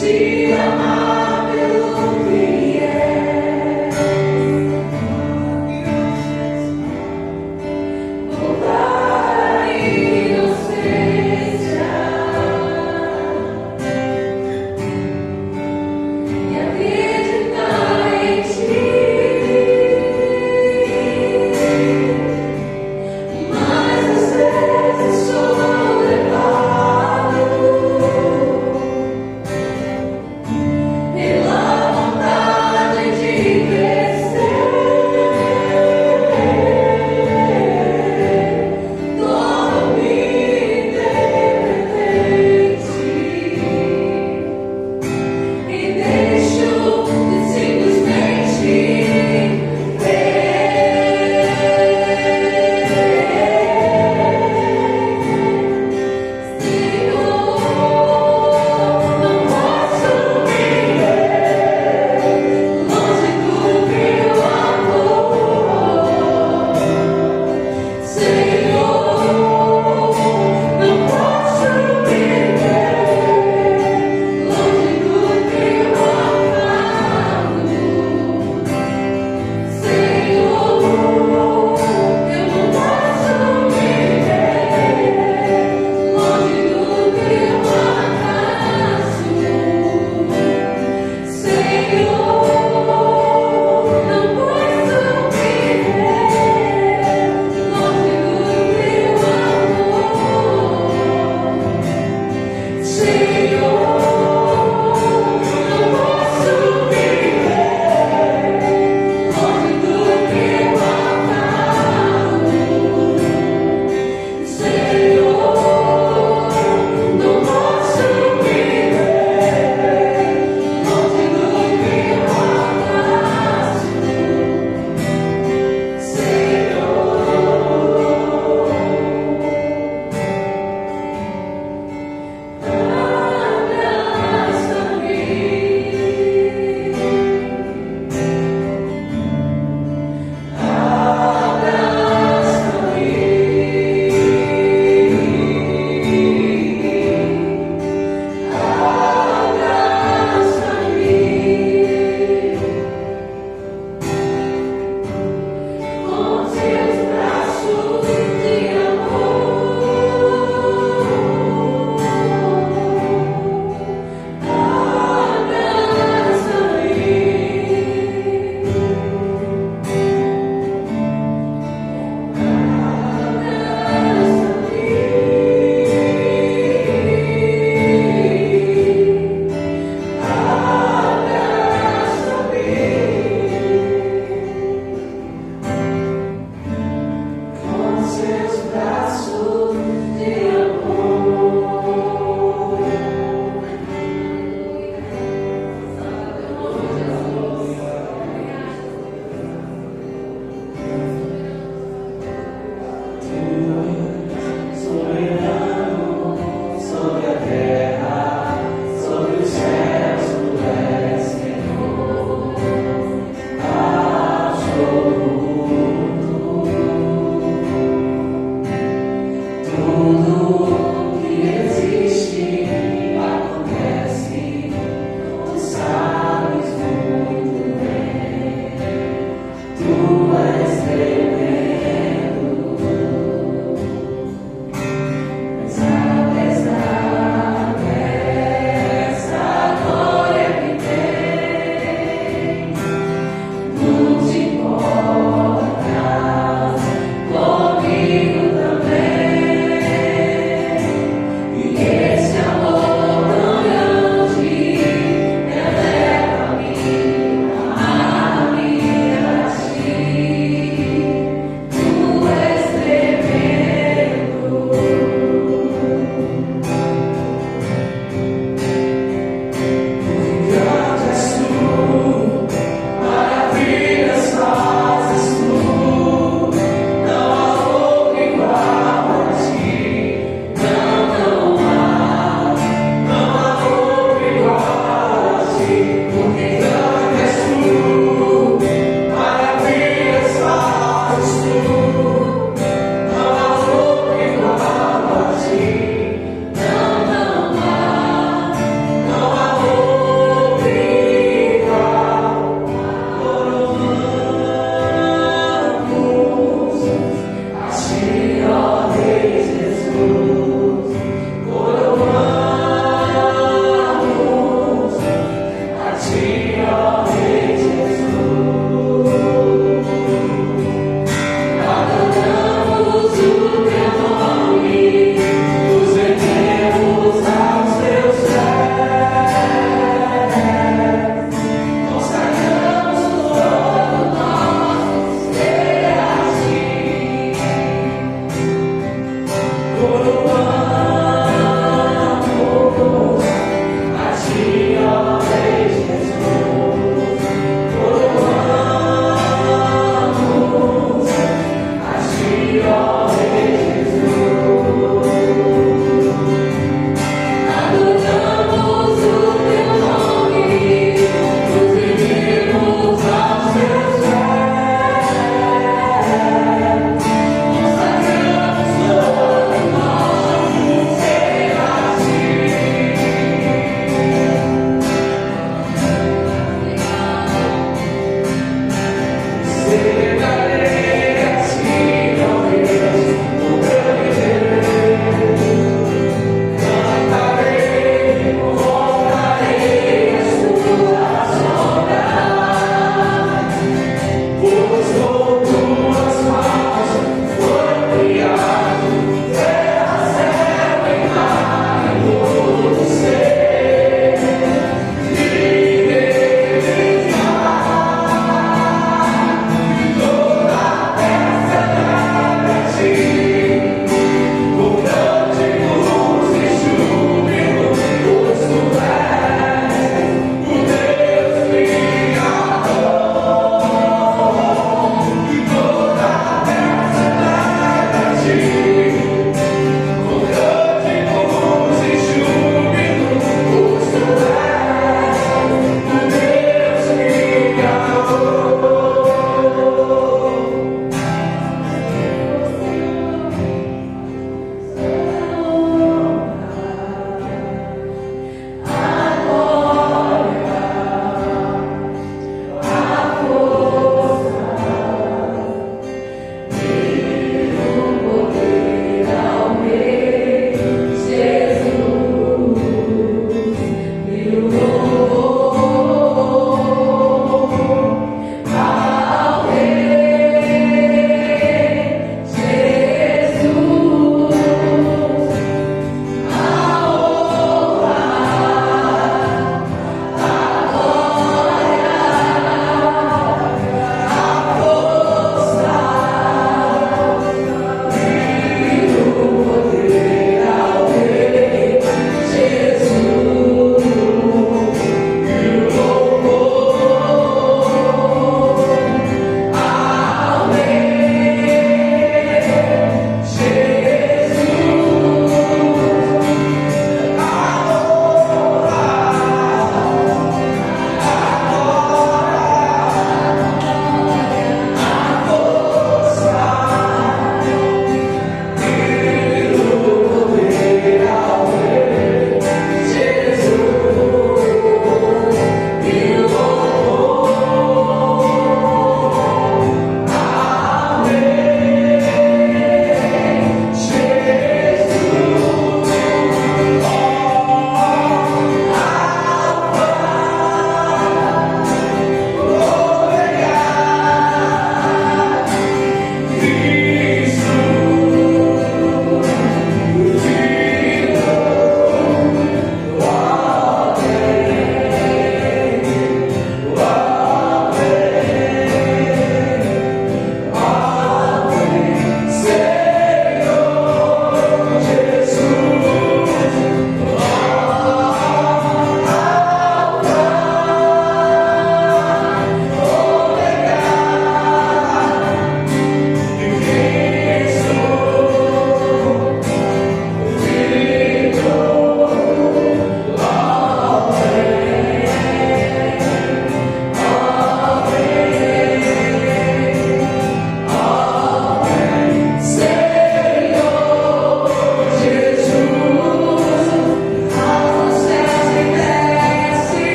te amar pelo que és. Voltar à inocência e acreditar em ti. Mas às vezes sou levado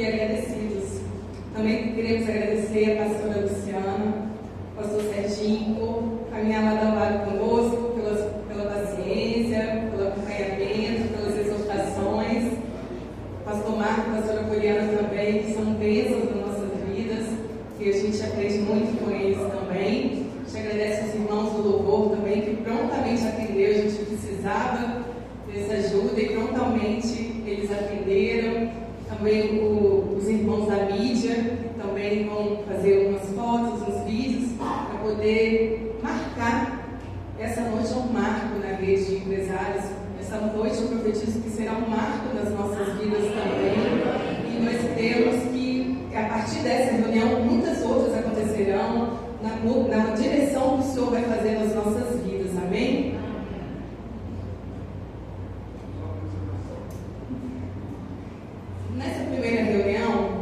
e agradecidos. também os irmãos da mídia, que também vão fazer umas fotos, uns vídeos, para poder marcar essa noite. É um marco na rede de empresários. Essa noite eu profetizo que será um marco nas nossas vidas também. E nós temos que, a partir dessa reunião, muitas outras acontecerão na direção que o Senhor vai fazer nas nossas vidas. Amém? Nessa primeira reunião,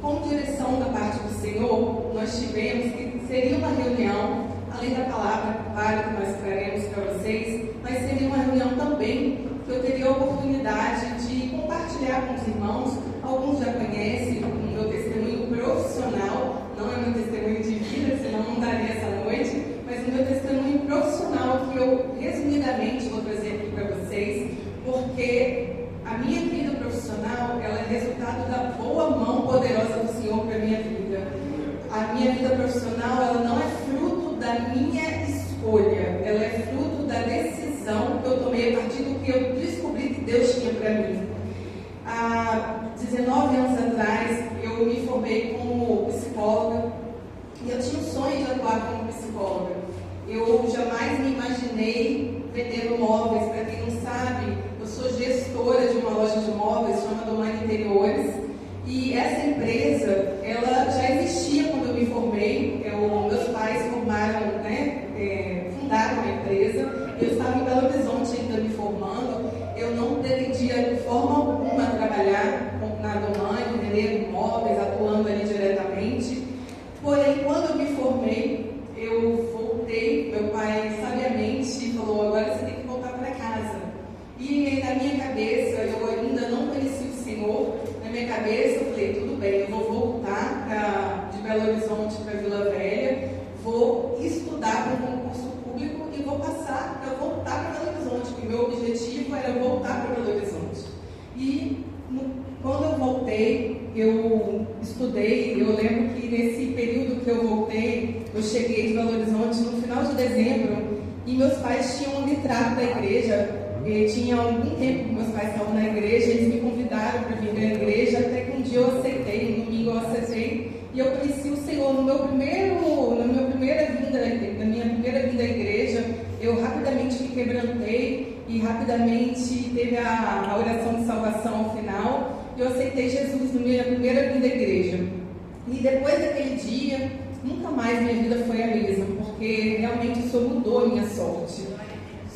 com direção da parte do Senhor, nós tivemos que seria uma reunião, além da palavra, claro, que nós traremos para vocês, mas seria uma reunião também que eu teria a oportunidade de compartilhar com os irmãos. Alguns já conhecem o meu testemunho profissional, não é meu testemunho de vida, senão não daria essa noite, mas o meu testemunho profissional que eu resumidamente vou trazer aqui para vocês, porque a minha vida profissional, ela é resultado da boa mão poderosa do Senhor para a minha vida. A minha vida profissional, ela não é fruto da minha escolha, ela é fruto da decisão que eu tomei a partir do que eu descobri que Deus tinha para mim. Há 19 anos atrás, eu me formei como psicóloga e eu tinha um sonho de atuar como psicóloga. Eu jamais me imaginei vendendo móveis. Para quem não sabe, eu sou gestora de uma loja de móveis chamada Domani Interiores, e essa empresa, ela já existia quando eu me formei. Meus pais formaram, fundaram a empresa. Eu estava em Belo Horizonte ainda me formando. Eu não pretendia de forma alguma trabalhar na Domani, vender móveis, atuando ali diretamente. Porém, quando eu me formei, eu voltei. Meu pai sabiamente falou: agora você tem que voltar para casa. E na minha cabeça, eu ainda não conhecia o Senhor. Na minha cabeça, eu falei: tudo bem, eu vou voltar de Belo Horizonte para Vila Velha, vou estudar para um concurso público e vou passar para voltar para Belo Horizonte, porque meu objetivo era voltar para Belo Horizonte. E quando eu voltei, eu estudei. Eu lembro que nesse período que eu voltei, eu cheguei de Belo Horizonte no final de dezembro, e meus pais tinham me trago da igreja. Tinha algum tempo que meus pais estavam na igreja, eles me convidaram para vir na igreja, até que um dia eu aceitei, no domingo eu aceitei, e eu conheci o Senhor na minha primeira vinda à igreja. Eu rapidamente me quebrantei e rapidamente teve a oração de salvação ao final, e eu aceitei Jesus na minha primeira vinda à igreja. E depois daquele dia, nunca mais minha vida foi a mesma, porque realmente o Senhor mudou a minha sorte.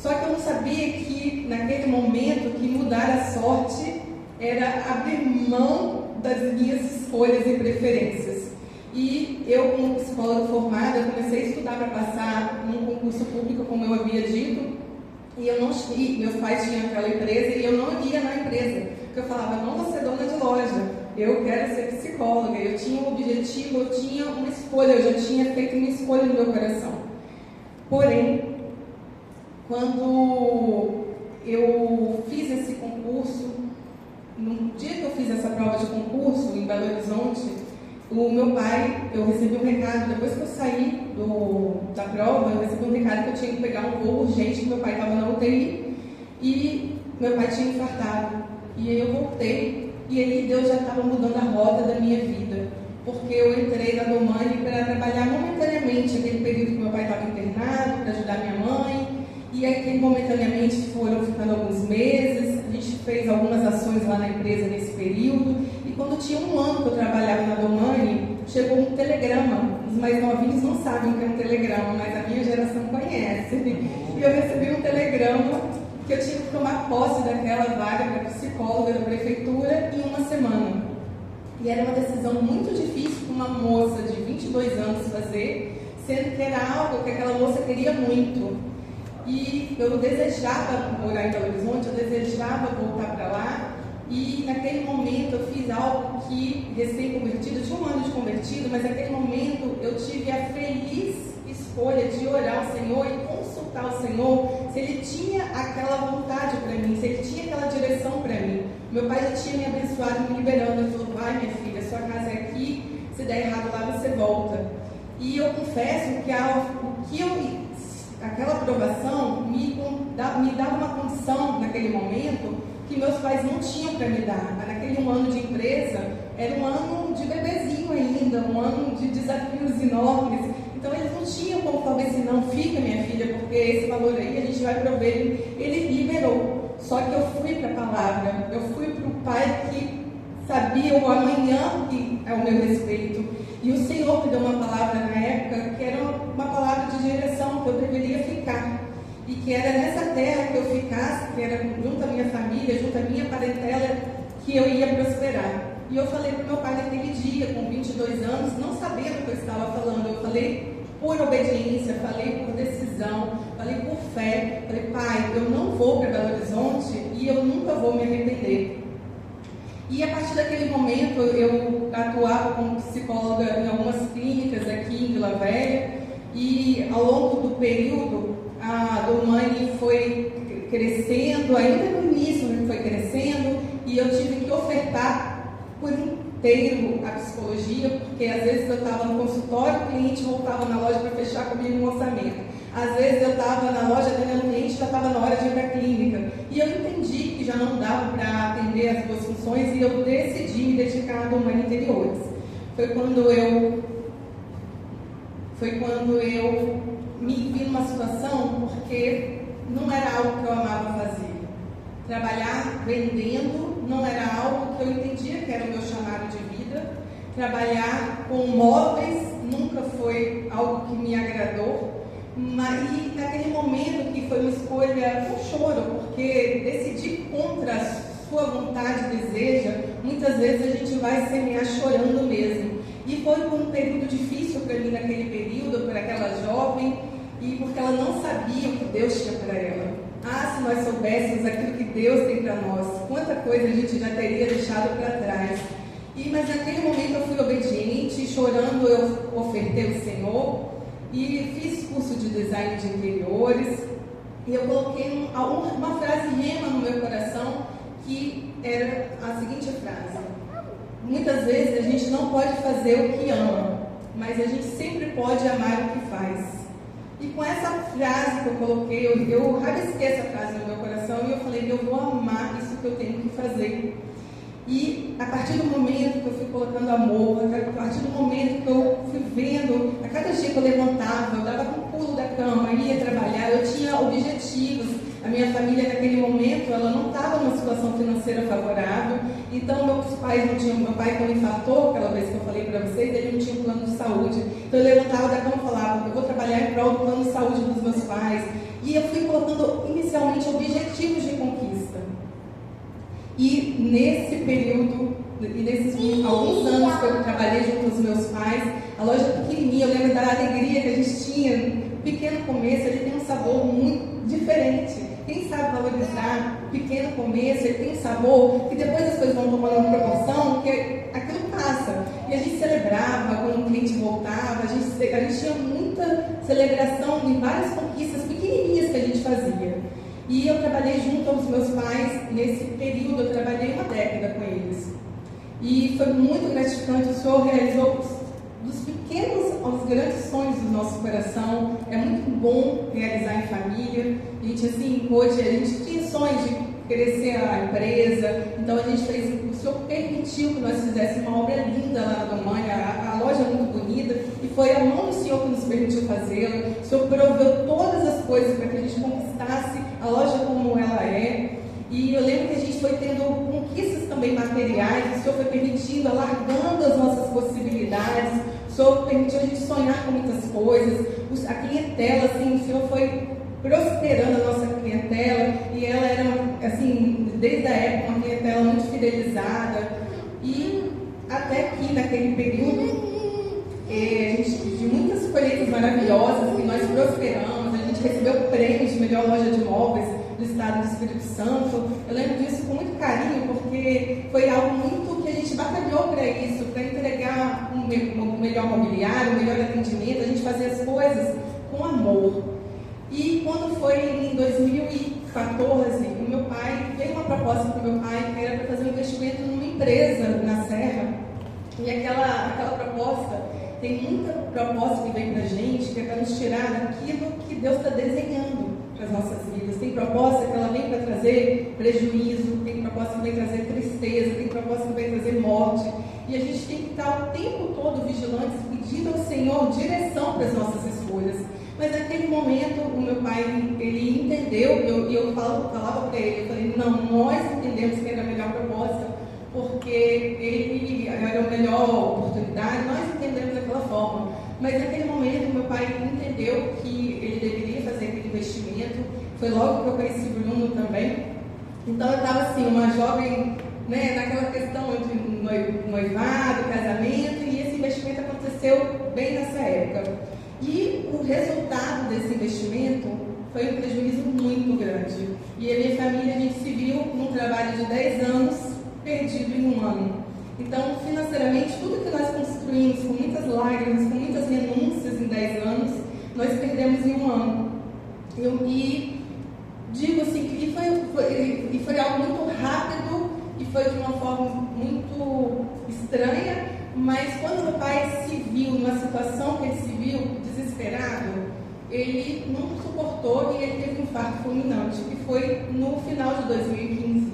Só que eu não sabia que naquele momento que mudar a sorte era abrir mão das minhas escolhas e preferências. E eu, como psicóloga formada, eu comecei a estudar para passar num concurso público, como eu havia dito, e meus pais tinham aquela empresa e eu não ia na empresa, porque eu falava: não vou ser dona de loja, eu quero ser psicóloga. Eu tinha um objetivo, eu tinha uma escolha, eu já tinha feito uma escolha no meu coração. Porém, quando eu fiz esse concurso, no dia que eu fiz essa prova de concurso em Belo Horizonte, o meu pai, eu recebi um recado, depois que eu saí da prova, eu recebi um recado que eu tinha que pegar um voo urgente, que meu pai estava na UTI, e meu pai tinha infartado. E aí eu voltei, e aí Deus já estava mudando a rota da minha vida, porque eu entrei na Domani para trabalhar momentaneamente, aquele período que meu pai estava internado, para ajudar minha mãe. E aí, momentaneamente, foram ficando alguns meses. A gente fez algumas ações lá na empresa nesse período. E quando tinha um ano que eu trabalhava na Domani, chegou um telegrama. Os mais novinhos não sabem o que é um telegrama, mas a minha geração conhece. E eu recebi um telegrama que eu tinha que tomar posse daquela vaga para psicóloga da prefeitura em uma semana. E era uma decisão muito difícil para uma moça de 22 anos fazer, sendo que era algo que aquela moça queria muito. E eu desejava morar em Belo Horizonte, eu desejava voltar para lá. E naquele momento eu fiz algo que, recém-convertido, eu tinha um ano de convertido, mas naquele momento eu tive a feliz escolha de orar ao Senhor e consultar o Senhor se Ele tinha aquela vontade para mim, se Ele tinha aquela direção para mim. Meu pai já tinha me abençoado, me liberando. Ele falou: vai, minha filha, sua casa é aqui, se der errado lá você volta. E eu confesso que aquela aprovação me dava uma condição naquele momento que meus pais não tinham para me dar. Naquele um ano de empresa, era um ano de bebezinho ainda, um ano de desafios enormes. Então eles não tinham como falar assim, não, fica minha filha, porque esse valor aí a gente vai prover. Ele liberou. Só que eu fui para a palavra, eu fui para o pai que sabia o amanhã que é o meu respeito. E o Senhor me deu uma palavra na época que era uma palavra de direção, que eu deveria ficar. E que era nessa terra que eu ficasse, que era junto à minha família, junto à minha parentela, que eu ia prosperar. E eu falei para o meu pai naquele dia, com 22 anos, não sabendo o que eu estava falando. Eu falei por obediência, falei por decisão, falei por fé. Falei, pai, eu não vou para Belo Horizonte e eu nunca vou me arrepender. E a partir daquele momento, eu atuava como psicóloga em algumas clínicas aqui em Vila Velha. E ao longo do período, a Domani foi crescendo, ainda no início foi crescendo, e eu tive que ofertar por inteiro a psicologia, porque às vezes eu estava no consultório, o cliente voltava na loja para fechar comigo um orçamento. Às vezes eu estava na loja atendendo o cliente, já estava na hora de ir para a clínica. E eu entendi que já não dava para atender as duas funções e eu decidi me dedicar a Domani Interiores. Foi quando eu me vi numa situação, porque não era algo que eu amava fazer. Trabalhar vendendo não era algo que eu entendia que era o meu chamado de vida. Trabalhar com móveis nunca foi algo que me agradou. Mas e naquele momento que foi uma escolha com choro, porque decidir contra a sua vontade e desejo, muitas vezes a gente vai semear chorando mesmo. E foi um período difícil para mim naquele período, para aquela jovem, e porque ela não sabia o que Deus tinha para ela. Ah, se nós soubéssemos aquilo que Deus tem para nós, quanta coisa a gente já teria deixado para trás. Mas naquele momento eu fui obediente, chorando eu ofertei o Senhor e fiz curso de design de interiores. E eu coloquei uma frase rema no meu coração, que era a seguinte frase: muitas vezes a gente não pode fazer o que ama, mas a gente sempre pode amar o que faz. E com essa frase que eu coloquei, eu rabisquei essa frase no meu coração e eu falei, eu vou amar isso que eu tenho que fazer. E a partir do momento que eu fui colocando amor, a partir do momento que eu fui vendo, a cada dia que eu levantava, eu dava um pulo da cama, ia trabalhar, eu tinha objetivos. A minha família naquele momento, ela não estava numa situação financeira favorável, então meus pais não tinham, meu pai quando infartou, aquela vez que eu falei para vocês, ele não tinha um plano de saúde. Então eu levantava da cama e falava, eu vou trabalhar em prol do plano de saúde dos meus pais. E eu fui colocando inicialmente objetivos de conquista. E nesse período, e nesses alguns anos que eu trabalhei junto aos meus pais, a loja pequenininha, eu lembro da alegria que a gente tinha. O pequeno começo, ele tem um sabor muito diferente. Quem sabe valorizar o pequeno começo, ele tem um sabor que depois as coisas vão tomando uma proporção, que aquilo passa. E a gente celebrava quando um cliente voltava, a gente tinha muita celebração em várias conquistas pequenininhas que a gente fazia. E eu trabalhei junto aos meus pais, nesse período eu trabalhei uma década com eles. E foi muito gratificante, o Senhor realizou dos pequenos aos grandes sonhos do nosso coração. É muito bom realizar em família. A gente assim, hoje a gente tinha sonhos de crescer a empresa, então a gente fez, o Senhor permitiu que nós fizéssemos uma obra linda lá na Alemanha, a loja é muito bonita, e foi a mão do Senhor que nos permitiu fazê-la. O Senhor proveu todas as coisas para que a gente conquistasse a loja como ela é. E eu lembro que a gente foi tendo conquistas também materiais, o Senhor foi permitindo, alargando as nossas possibilidades, o Senhor permitiu a gente sonhar com muitas coisas, a clientela, assim, o Senhor foi prosperando a nossa clientela, e ela era, assim, desde a época, uma clientela muito fidelizada, e até aqui, naquele período, a gente, de muitas colheitas maravilhosas, que nós prosperamos, a gente recebeu o prêmio de melhor loja de móveis do estado do Espírito Santo. Eu lembro disso com muito carinho, porque foi algo muito que a gente batalhou para isso, para entregar um melhor mobiliário, um melhor atendimento, a gente fazia as coisas com amor. E quando foi em 2014, o meu pai, veio uma proposta para o meu pai, que era para fazer um investimento numa empresa na Serra, e aquela proposta, tem muita proposta que vem para a gente, que é para nos tirar daquilo que Deus está desenhando para as nossas vidas. Tem proposta que ela vem para trazer prejuízo, tem proposta que vem trazer tristeza, tem proposta que vem trazer morte. E a gente tem que estar o tempo todo vigilantes, pedindo ao Senhor direção para as nossas escolhas. Mas naquele momento, o meu pai, ele entendeu, e eu falava para ele, eu falei, não, nós entendemos que era a melhor proposta, porque ele era a melhor oportunidade, nós entendemos daquela forma. Mas naquele momento, meu pai entendeu que ele deveria fazer aquele investimento. Foi logo que eu conheci o Bruno também. Então eu estava assim, uma jovem, né, naquela questão de noivado, casamento, e esse investimento aconteceu bem nessa época. E o resultado desse investimento foi um prejuízo muito grande. E a minha família, a gente se viu num trabalho de 10 anos, perdido em um ano. Então, financeiramente, tudo que nós construímos com muitas lágrimas, com muitas renúncias em 10 anos, nós perdemos em um ano. E digo assim, que foi algo muito rápido e foi de uma forma muito estranha, mas quando meu pai se viu numa situação que ele se viu desesperado, ele não suportou e ele teve um infarto fulminante, que foi no final de 2015.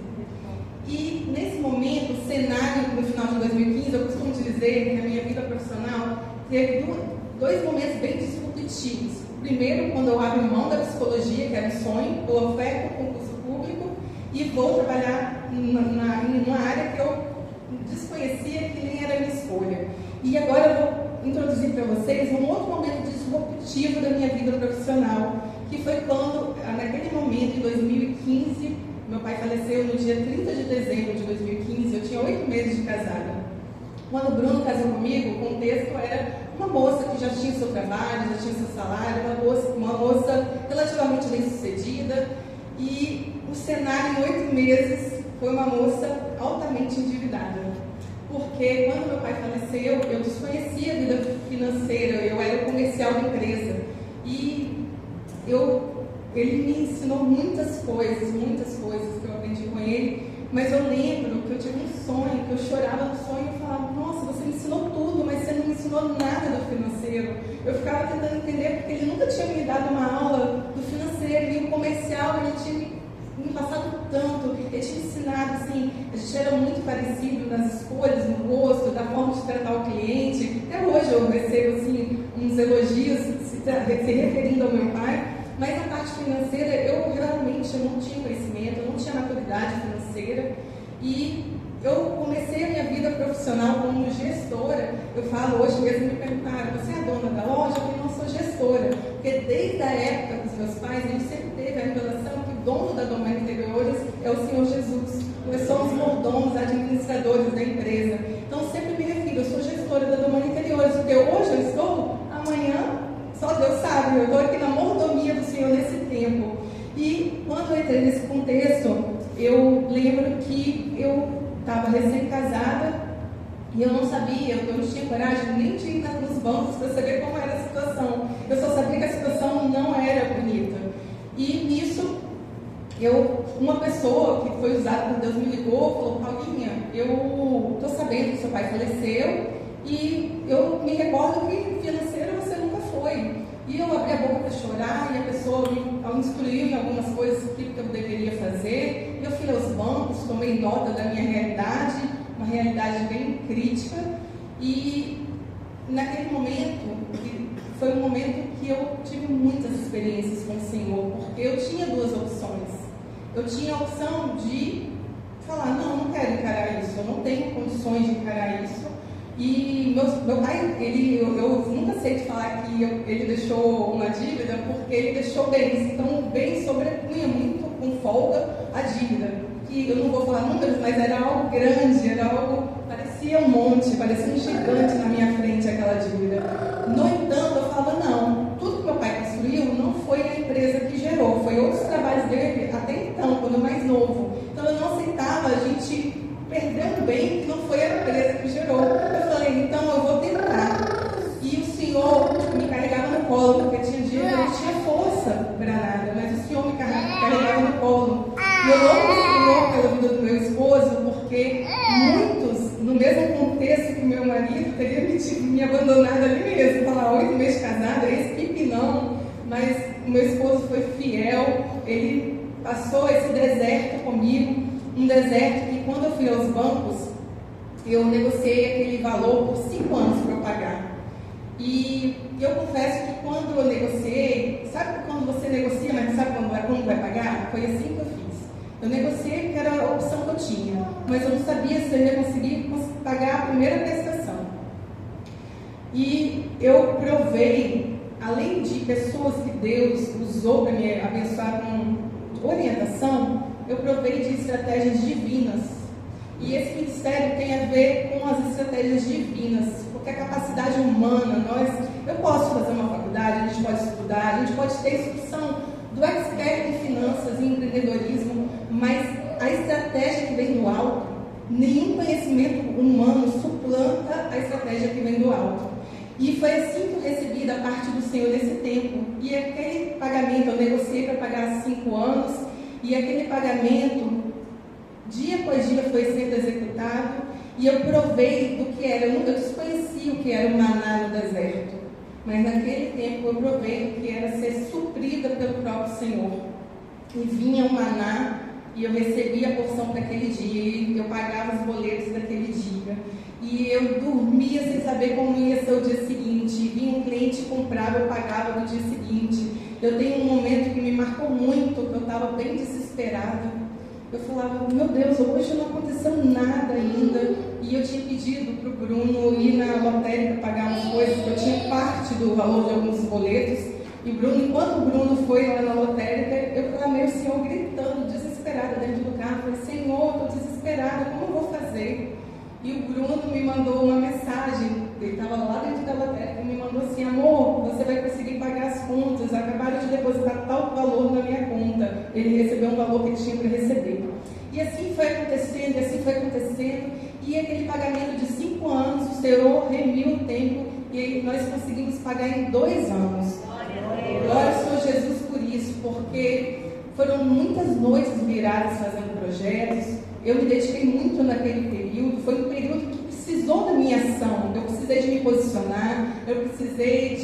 E nesse momento, o cenário no final de 2015, eu costumo dizer que a minha vida profissional teve dois momentos bem disruptivos. Primeiro, quando eu abro mão da psicologia, que era um sonho, eu oferto o concurso público e vou trabalhar numa área que eu desconhecia, que nem era a minha escolha. E agora eu vou introduzir para vocês um outro momento disruptivo da minha vida profissional, que foi quando, naquele momento, em 2015, meu pai faleceu no dia 30 de dezembro de 2015, eu tinha 8 meses de casada. Quando o Bruno casou comigo, o contexto era uma moça que já tinha seu trabalho, já tinha seu salário, uma moça relativamente bem-sucedida, e o cenário em 8 meses foi uma moça altamente endividada. Porque quando meu pai faleceu, eu desconhecia a vida financeira, eu era comercial da empresa. E ele me ensinou muitas coisas que eu aprendi com ele, mas eu lembro que eu tive um sonho, que eu chorava no sonho e falava, nossa, você me ensinou tudo, mas você não me ensinou nada do financeiro. Eu ficava tentando entender, porque ele nunca tinha me dado uma aula do financeiro, e o comercial, ele tinha me passado tanto, ele tinha ensinado, assim, a gente era muito parecido nas escolhas, no gosto, da forma de tratar o cliente. Até hoje eu recebo, assim, uns elogios se referindo ao meu pai. Mas a parte financeira, eu realmente não tinha conhecimento, eu não tinha maturidade financeira. E eu comecei a minha vida profissional como gestora. Eu falo, hoje mesmo me perguntaram, você é a dona da loja? Eu não sou gestora. Porque desde a época dos meus pais, a gente sempre teve a revelação que o dono da Doma Interiores é o Senhor Jesus. Nós somos mordomos, administradores da empresa. Então, sempre me refiro, eu sou gestora da Doma Interiores, porque hoje eu estou, amanhã só Deus sabe, eu estou aqui na mordomia do Senhor nesse tempo. E quando eu entrei nesse contexto, eu lembro que eu estava recém-casada e eu não sabia, eu não tinha coragem nem de ir nos bancos para saber como era a situação. Eu só sabia que a situação não era bonita. E nisso, uma pessoa que foi usada por Deus me ligou e falou, Paulinha, eu estou sabendo que seu pai faleceu e eu me recordo que financeiro você nunca foi. E eu abri a boca para chorar e a pessoa me instruiu em algumas coisas, o que eu deveria fazer. Eu fui aos bancos, tomei nota da minha realidade, uma realidade bem crítica. E naquele momento, foi um momento que eu tive muitas experiências com o Senhor, porque eu tinha duas opções. Eu tinha a opção de falar, não quero encarar isso, eu não tenho condições de encarar isso. E meu pai, eu nunca sei de falar que ele deixou uma dívida, porque ele deixou bens. Então o bem sobrepunha muito com folga a dívida. Que eu não vou falar números, mas era algo grande, era algo, parecia um monte, parecia um gigante na minha frente aquela dívida. No entanto, eu falava, não, tudo que meu pai construiu não foi a empresa que gerou, foi outros trabalhos dele até então, quando mais novo. Então eu não aceitava a gente perder um bem que não foi a empresa que gerou. Eu falei, então eu vou tentar. E o Senhor me carregava no colo, porque tinha dia que eu não tinha força para nada, mas o Senhor me carregava no colo. E eu louvo o Senhor pela vida do meu esposo, porque muitos, no mesmo contexto que o meu marido, teriam me abandonado ali mesmo, falar 8 meses de casada, esse pipi não, mas o meu esposo foi fiel, ele passou esse deserto comigo, um deserto que quando eu fui aos bancos, eu negociei aquele valor por 5 anos para eu pagar. E eu confesso que quando eu negociei, sabe quando você negocia, mas não sabe quando vai pagar? Foi assim que eu fiz. Eu negociei porque era a opção que eu tinha, mas eu não sabia se eu ia conseguir pagar a primeira prestação. E eu provei, além de pessoas que Deus usou para me abençoar com orientação, eu provei de estratégias divinas. E esse ministério tem a ver com as estratégias divinas, porque a capacidade humana, eu posso fazer uma faculdade, a gente pode estudar, a gente pode ter instrução do expert em finanças e empreendedorismo, mas a estratégia que vem do alto, nenhum conhecimento humano suplanta a estratégia que vem do alto. E foi assim que eu recebi da parte do Senhor nesse tempo. E aquele pagamento, eu negociei para pagar 5 anos, e aquele pagamento, dia após dia, foi sendo executado, e eu provei do que era. Eu desconhecia o que era o maná no deserto, mas naquele tempo eu provei do que era ser suprida pelo próprio Senhor. E vinha o maná, e eu recebia a porção para aquele dia, e eu pagava os boletos daquele dia. E eu dormia sem saber como ia ser o dia seguinte. Vinha um cliente, comprava, eu pagava no dia seguinte. Eu tenho um momento que me marcou muito, que eu estava bem desesperada. Eu falava, meu Deus, hoje não aconteceu nada ainda. E eu tinha pedido para o Bruno ir na lotérica pagar umas coisas, porque eu tinha parte do valor de alguns boletos. E enquanto o Bruno foi lá na lotérica, eu clamei o Senhor gritando, desesperada dentro do carro. Eu falei, Senhor, estou desesperada, como eu vou fazer? E o Bruno me mandou uma mensagem, ele estava lá dentro da lotérica, me mandou assim, amor, você vai conseguir pagar as contas, acabaram de depositar tal valor na minha conta. Ele recebeu um valor que ele tinha para receber. E assim foi acontecendo, e aquele pagamento de 5 anos, o Senhor remiu o tempo, e nós conseguimos pagar em 2 anos. Glória ao Senhor Jesus por isso, porque foram muitas noites viradas fazendo projetos. Eu me dediquei muito naquele período, foi um período que precisou da minha ação. Eu precisei de me posicionar, eu precisei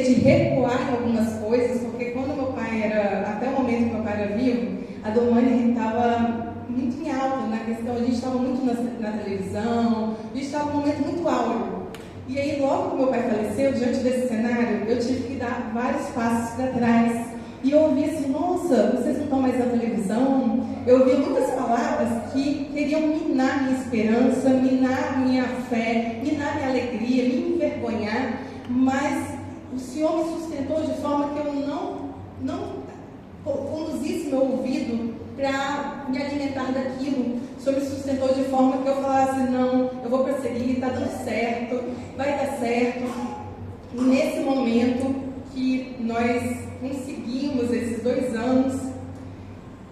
de recuar em algumas coisas, porque quando meu pai até o momento que meu pai era vivo, a Domani estava muito em alta na questão, a gente estava muito na televisão, a gente estava num momento muito áureo. E aí, logo que meu pai faleceu, diante desse cenário, eu tive que dar vários passos para trás. E eu ouvi assim, nossa, vocês não estão mais na televisão? Eu ouvi muitas palavras que queriam minar minha esperança, minar minha fé, minar minha alegria, me envergonhar. Mas o Senhor me sustentou de forma que eu não conduzisse meu ouvido para me alimentar daquilo. O Senhor me sustentou de forma que eu falasse, não, eu vou prosseguir, está dando certo, vai dar certo. E nesse momento que nós conseguimos esses 2 anos,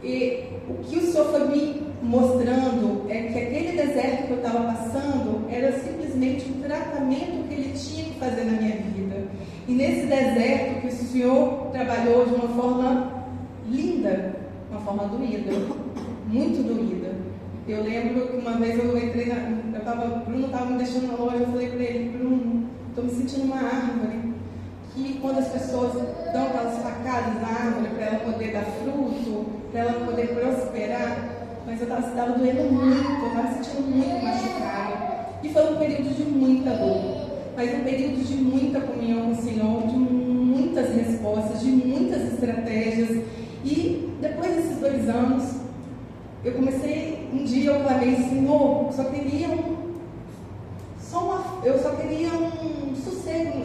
e o que o Senhor foi me mostrando é que aquele deserto que eu estava passando era simplesmente um tratamento que Ele tinha que fazer na minha vida. E nesse deserto que o Senhor trabalhou de uma forma linda, uma forma doída, muito doída. Eu lembro que uma vez eu entrei Bruno estava me deixando na loja, eu falei para ele, Bruno, estou me sentindo uma árvore, que quando as pessoas dão aquelas facadas na árvore para ela poder dar fruto, para ela poder prosperar, mas eu estava doendo muito, eu estava sentindo muito machucada. E foi um período de muita dor, mas um período de muita comunhão com o Senhor, de muitas respostas, de muitas estratégias. E depois desses 2 anos, um dia eu clamei, Senhor, eu só queria um sossego,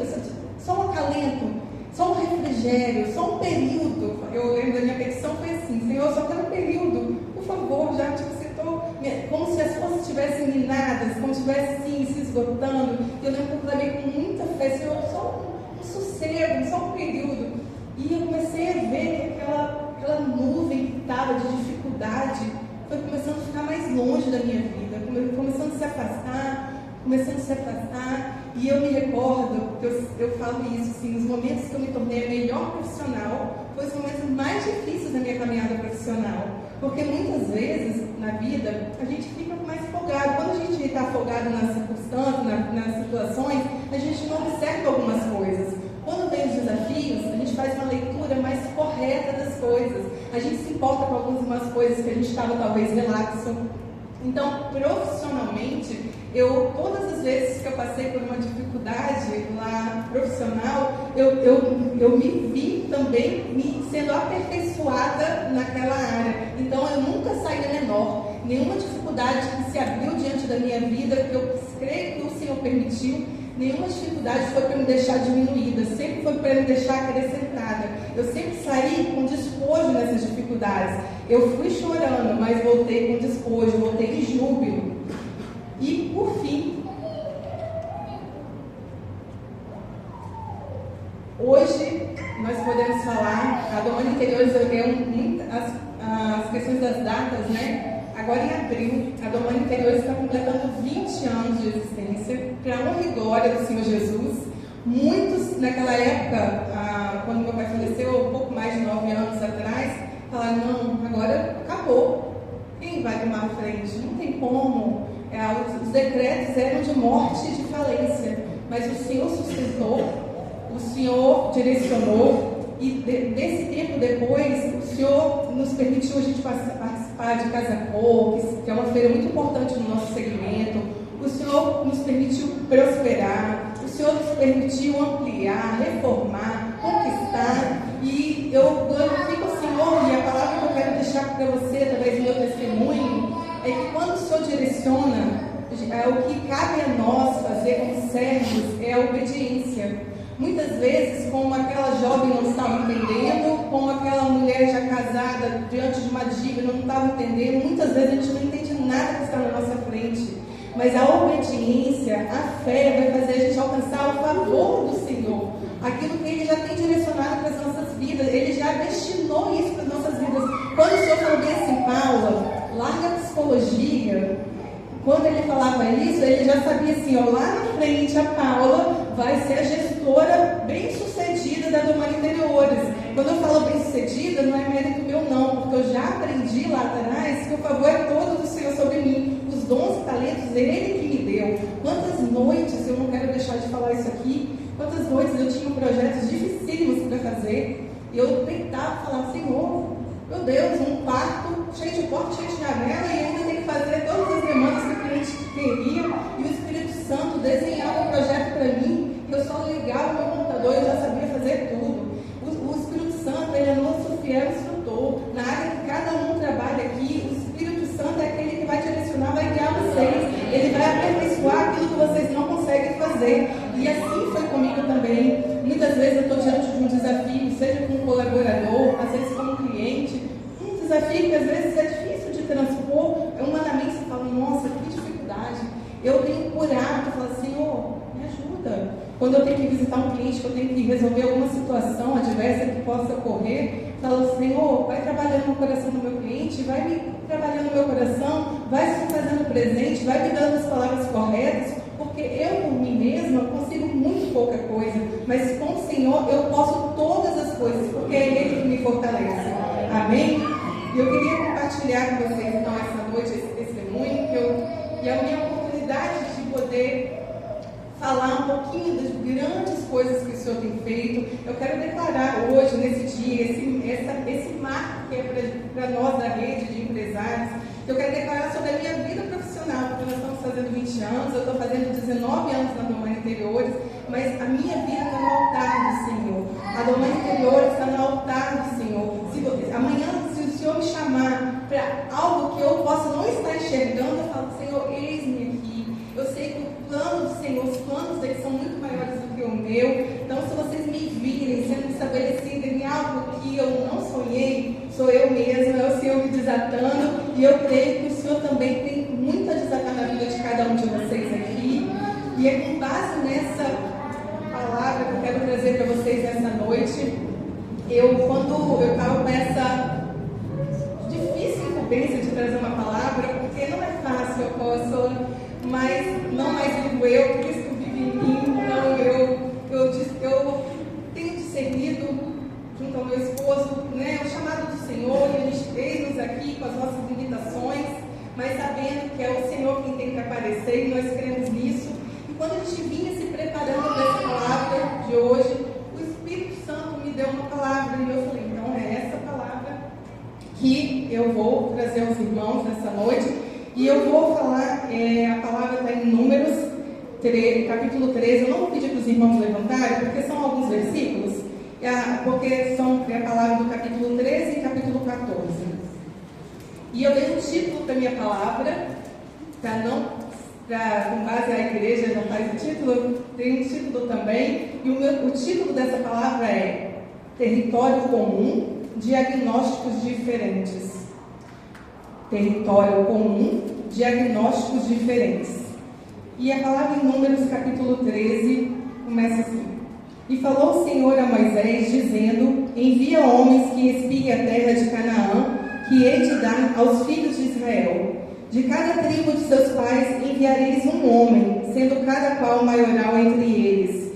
só um acalento, só um refrigério, só um período. Eu lembro da minha petição, foi assim, Senhor, eu só quero um período, por favor, já te citou, como se as forças estivessem minadas, como se estivesse assim, se esgotando. Eu lembro que eu clamei com muita fé, Senhor, só um sossego, só um período. E eu comecei a ver que aquela nuvem que estava de dificuldade foi começando a ficar mais longe da minha vida, começando a se afastar, e eu me recordo, que eu falo isso, assim, os momentos que eu me tornei a melhor profissional, foram os momentos mais difíceis da minha caminhada profissional, porque muitas vezes, na vida, a gente fica mais folgado. Quando a gente está folgado nas circunstâncias, nas situações, a gente não observa algumas coisas. Quando vem os desafios, menos, a gente faz uma leitura mais correta das coisas. A gente se importa com algumas coisas que a gente estava talvez relapso. Então, profissionalmente, todas as vezes que eu passei por uma dificuldade lá profissional, eu me vi também sendo aperfeiçoada naquela área. Então, eu nunca saí menor. Nenhuma dificuldade que se abriu diante da minha vida, que eu creio que o Senhor permitiu, nenhuma dificuldade foi para me deixar diminuída, sempre foi para me deixar acrescentada. Eu sempre saí com despojo nessas dificuldades. Eu fui chorando, mas voltei com despojo, voltei em júbilo. E, por fim, hoje nós podemos falar, a Domani Interiores, as questões das datas, né? Agora em abril, a Domani Interiores está completando 20 anos de existência, para a honra e glória do Senhor Jesus. Muitos, naquela época, quando meu pai faleceu, um pouco mais de 9 anos atrás, falaram, não, agora acabou. Quem vai tomar a frente? Não tem como. Os decretos eram de morte e de falência, mas o Senhor sustentou, o Senhor direcionou, e desse tempo depois, o Senhor nos permitiu a gente participar de Casa Cor, que é uma feira muito importante no nosso segmento. O Senhor nos permitiu prosperar, o Senhor nos permitiu ampliar, reformar, conquistar, e eu glorifico o Senhor, e a palavra que eu quero deixar para você, através do meu testemunho, é que quando o Senhor direciona, o que cabe a nós fazer como servos é a obediência. Muitas vezes, como aquela jovem não estava entendendo, como aquela mulher já casada diante de uma dívida não estava entendendo, muitas vezes a gente não entende nada que está na nossa frente. Mas a obediência, a fé vai fazer a gente alcançar o favor do Senhor. Aquilo que Ele já tem direcionado para as nossas vidas, Ele já destinou isso para as nossas vidas. Quando o Senhor falou bem assim, Paula, larga a psicologia. Quando Ele falava isso, Ele já sabia assim, ó, lá na frente a Paula vai ser a gestora bem-sucedida da Domani Interiores. Quando eu falo bem-sucedida, não é mérito meu não, porque eu já aprendi lá atrás que o favor é todo do Senhor sobre mim. Os dons e talentos, Ele que me deu. Quantas noites, eu não quero deixar de falar isso aqui, quantas noites eu tinha projetos dificílimos para fazer, e eu tentava falar, Senhor, meu Deus, um quarto cheio de porta, cheio de janela, e ainda tem que fazer todas as demandas que o cliente queria, e o Espírito Santo desenhava um projeto para mim, que eu só ligava o meu computador e eu já sabia fazer tudo. O Espírito Santo, ele é nosso fiel instrutor. Na área que cada um trabalha aqui, o Espírito Santo é aquele que vai direcionar, vai guiar vocês. Ele vai aperfeiçoar aquilo que vocês não conseguem fazer. E assim foi comigo também. Muitas vezes eu estou diante de um desafio, seja com um colaborador, às vezes com um cliente. Um desafio que às vezes é difícil de transpor. Humanamente você fala, nossa, que dificuldade. Eu tenho por hábito, eu falo, Senhor, me ajuda. Quando eu tenho que visitar um cliente, que eu tenho que resolver alguma situação adversa que possa ocorrer, falo, Senhor, vai trabalhando no coração do meu cliente, vai me trabalhando no meu coração, vai se fazendo presente, vai me dando as palavras corretas, porque eu, por mim mesma, consigo muito pouca coisa, mas com o Senhor eu posso todas as coisas, porque é Ele que me fortalece. Amém? E eu queria compartilhar com vocês, então, essa noite, esse testemunho, e a minha oportunidade de poder falar um pouquinho das grandes coisas que o Senhor tem feito. Eu quero declarar hoje, nesse dia, esse marco que é para nós da rede de empresários. Eu quero declarar sobre a minha vida profissional, porque nós estamos fazendo 20 anos, eu estou fazendo 19 anos na Domani Interiores, mas a minha vida está no altar do Senhor. A Domani Interiores está no altar do Senhor. Amanhã, se o Senhor me chamar para algo que eu possa não estar enxergando, eu falo, Senhor, eis-me aqui. Eu sei que o plano do Senhor, os planos dele são muito maiores do que o meu. Então, se vocês me virem sendo estabelecido em algo que eu não sonhei, sou eu mesma, é o Senhor me desatando. E eu creio que o Senhor também tem muito a desatar na vida de cada um de vocês aqui. E é com base nessa palavra que eu quero trazer para vocês nessa noite. Quando eu estava com essa difícil incumbência de trazer uma palavra, porque não é fácil, eu posso, mas não mais vivo eu, Cristo vive em mim. Então eu tenho discernido junto ao meu esposo, né, o chamado do Senhor, e a gente fez-nos aqui com as nossas limitações, mas sabendo que é o Senhor quem tem que aparecer, e nós cremos nisso. E quando a gente vinha se preparando para essa palavra de hoje, o Espírito Santo me trazer aos irmãos nessa noite. E eu vou falar, a palavra está em Números, capítulo 13. Eu não vou pedir para os irmãos levantarem, porque são alguns versículos, porque é a palavra do capítulo 13 e capítulo 14. E eu dei um título para a minha palavra, com base na igreja, não faz o título, tem um título também, e o título dessa palavra é Território Comum, Diagnósticos Diferentes. Território comum, diagnósticos diferentes. E a palavra em Números, capítulo 13, começa assim. E falou o Senhor a Moisés, dizendo: envia homens que espiem a terra de Canaã, que hei de dar aos filhos de Israel. De cada tribo de seus pais enviareis um homem, sendo cada qual maioral entre eles.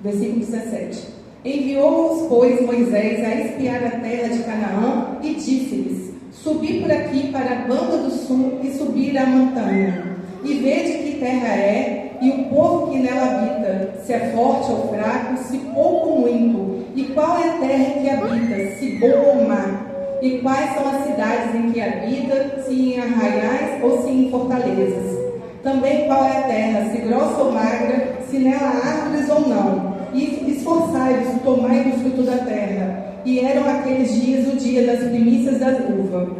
Versículo 17. Enviou-os, pois, Moisés a espiar a terra de Canaã e disse-lhes: subi por aqui para a banda do sul e subir a montanha, e vede que terra é, e o povo que nela habita, se é forte ou fraco, se pouco ou muito, e qual é a terra em que habita, se boa ou má, e quais são as cidades em que habita, se em arraiais ou se em fortalezas. Também qual é a terra, se grossa ou magra, se nela há árvores ou não, e esforçai-vos, tomai do fruto da terra. E eram aqueles dias o dia das primícias da uva.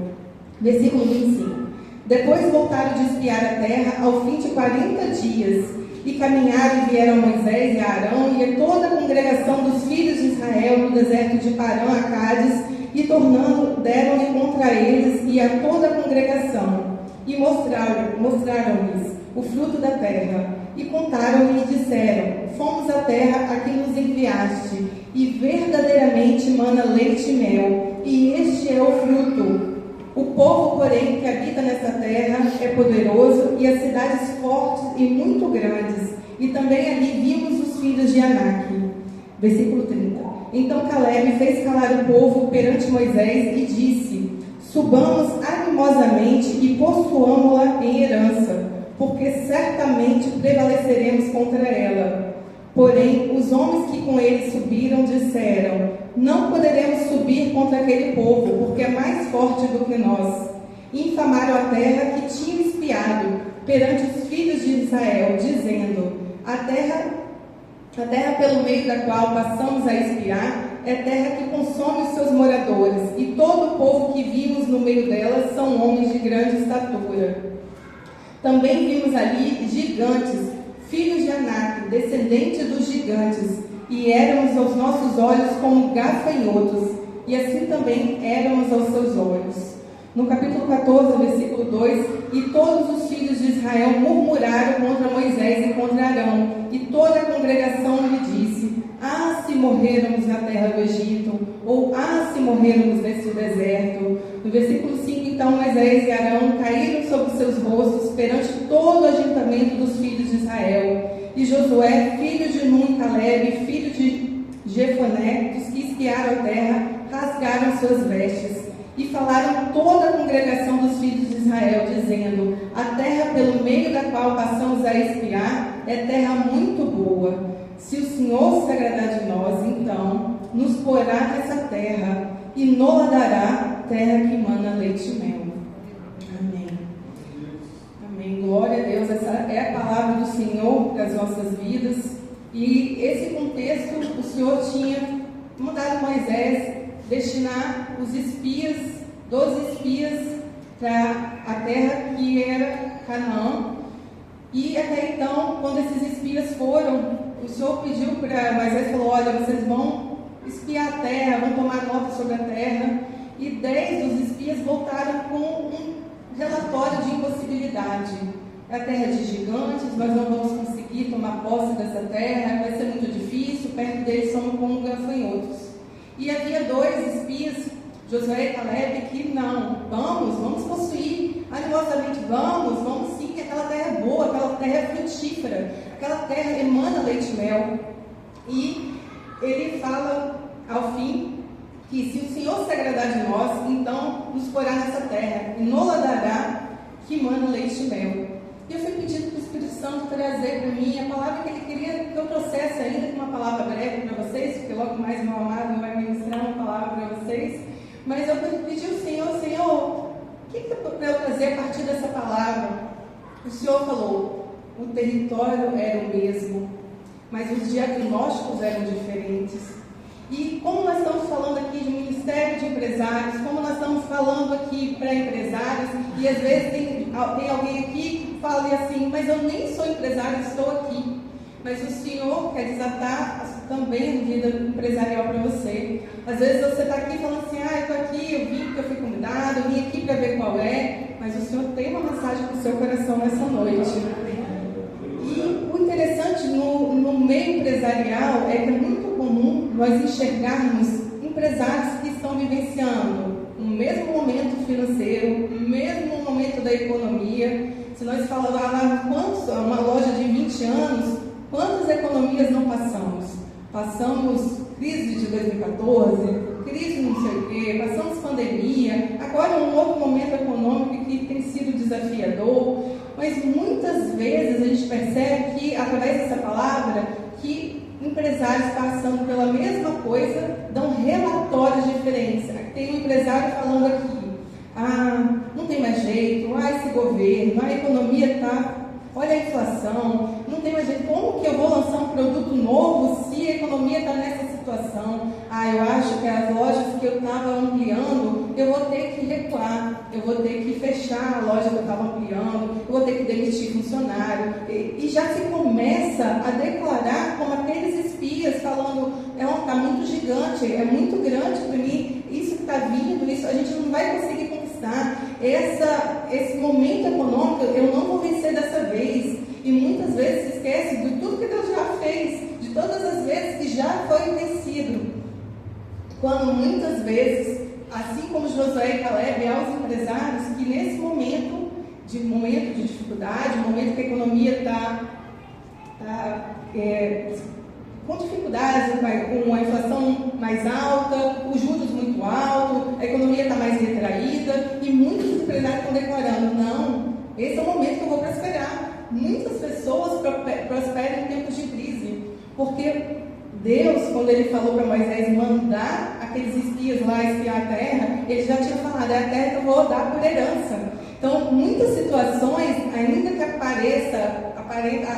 Versículo 25. Depois voltaram de espiar a terra ao fim de 40 dias. E caminharam e vieram Moisés e Arão e a toda a congregação dos filhos de Israel no deserto de Parã a Cádiz, e tornando, deram-lhe contra eles e a toda a congregação. E mostraram-lhes o fruto da terra. E contaram-lhe e disseram: fomos à terra a que nos enviaste, e verdadeiramente mana leite e mel, e este é o fruto. O povo, porém, que habita nesta terra é poderoso, e as cidades fortes e muito grandes, e também ali vimos os filhos de Anak. Versículo 30. Então Caleb fez calar o povo perante Moisés e disse: subamos animosamente e possuamo-la em herança, porque certamente prevaleceremos contra ela. Porém, os homens que com ele subiram disseram: não poderemos subir contra aquele povo, porque é mais forte do que nós. E infamaram a terra que tinham espiado perante os filhos de Israel, dizendo: a terra pelo meio da qual passamos a espiar é terra que consome os seus moradores, e todo o povo que vimos no meio dela são homens de grande estatura. Também vimos ali gigantes, filhos de Anak, descendentes dos gigantes, e éramos aos nossos olhos como gafanhotos, e assim também éramos aos seus olhos. No capítulo 14, versículo 2, e todos os filhos de Israel murmuraram contra Moisés e contra Arão, e toda a congregação lhe disse: ah, se morrermos na terra do Egito, ou ah, se morrermos nesse deserto. No versículo 5, então Moisés e Arão caíram sobre seus rostos perante todo o ajuntamento dos filhos de Israel. E Josué, filho de Nun, e Caleb, filho de Jefoné, dos que espiaram a terra, rasgaram suas vestes. E falaram toda a congregação dos filhos de Israel, dizendo: a terra pelo meio da qual passamos a espiar é terra muito boa. Se o Senhor se agradar de nós, então nos porá nessa terra e nos dará terra que mana leite e mel. Amém. Amém. Glória a Deus. Essa é a palavra do Senhor para as nossas vidas. E esse contexto, o Senhor tinha mandado Moisés destinar os espias, 12 espias, para a terra que era Canaã. E até então, quando esses espias foram, o Senhor pediu para Moisés, falou: olha, vocês vão espiar a terra, vão tomar nota sobre a terra. E 10 dos espias voltaram com um relatório de impossibilidade. É a terra de gigantes, nós não vamos conseguir tomar posse dessa terra, vai ser muito difícil, perto deles somos como gafanhotos. E havia 2 espias, Josué e Caleb, que não, vamos possuir animosamente, vamos sim, que aquela terra é boa, aquela terra é frutífera, aquela terra emana leite e mel. E ele fala ao fim que se o Senhor se agradar de nós, então nos porá nessa terra e nos dará que mana leite e mel. E eu fui pedindo para o Espírito Santo trazer para mim a palavra que ele queria que eu trouxesse ainda, com uma palavra breve para vocês, porque logo mais meu amado vai ministrar uma palavra para vocês. Mas eu pedi ao Senhor, O que é para eu trazer a partir dessa palavra? O Senhor falou, o território era o mesmo, mas os diagnósticos eram diferentes. E como nós estamos falando aqui de Ministério de Empresários, como nós estamos falando aqui para empresários, e às vezes tem alguém aqui que fala assim, mas eu nem sou empresário, estou aqui. Mas o Senhor quer desatar também a vida empresarial para você. Às vezes você está aqui falando assim, eu estou aqui, eu vim porque eu fui convidado, eu vim aqui para ver qual é, mas o Senhor tem uma mensagem para o seu coração nessa noite. E o interessante no meio empresarial é que é muito comum nós enxergarmos empresários que estão vivenciando o mesmo momento financeiro, o mesmo momento da economia. Se nós falarmos uma loja de 20 anos, quantas economias não passamos? Passamos crise de 2014, crise não sei o quê, passamos pandemia, agora um outro momento econômico que tem sido desafiador, mas muitas vezes a gente percebe que, através dessa palavra, que empresários passando pela mesma coisa dão relatórios diferentes. Tem um empresário falando aqui, não tem mais jeito, esse governo, a economia está... Olha a inflação, não tem mais jeito. Como que eu vou lançar um produto novo se a economia está nessa situação? Eu acho que as lojas que eu estava ampliando, eu vou ter que recuar, eu vou ter que fechar a loja que eu estava ampliando, eu vou ter que demitir funcionário. E já se começa a declarar como aqueles espias falando, está muito gigante, é muito grande para mim, isso que está vindo, isso a gente não vai conseguir conquistar. Esse momento econômico eu não vou vencer dessa vez. E muitas vezes se esquece de tudo que Deus já fez, de todas as vezes que já foi vencido. Quando muitas vezes, assim como Josué e Caleb, há os empresários que nesse momento de dificuldade, momento que a economia está com dificuldades, com a inflação mais alta, os juros muito altos, a economia está mais retraída, e muitos empresários estão declarando, não, esse é o momento que eu vou prosperar. Muitas pessoas prosperam em tempos de crise, porque Deus, quando Ele falou para Moisés mandar aqueles espias lá espiar a terra, Ele já tinha falado, é a terra que eu vou dar por herança. Então, muitas situações, ainda que apareça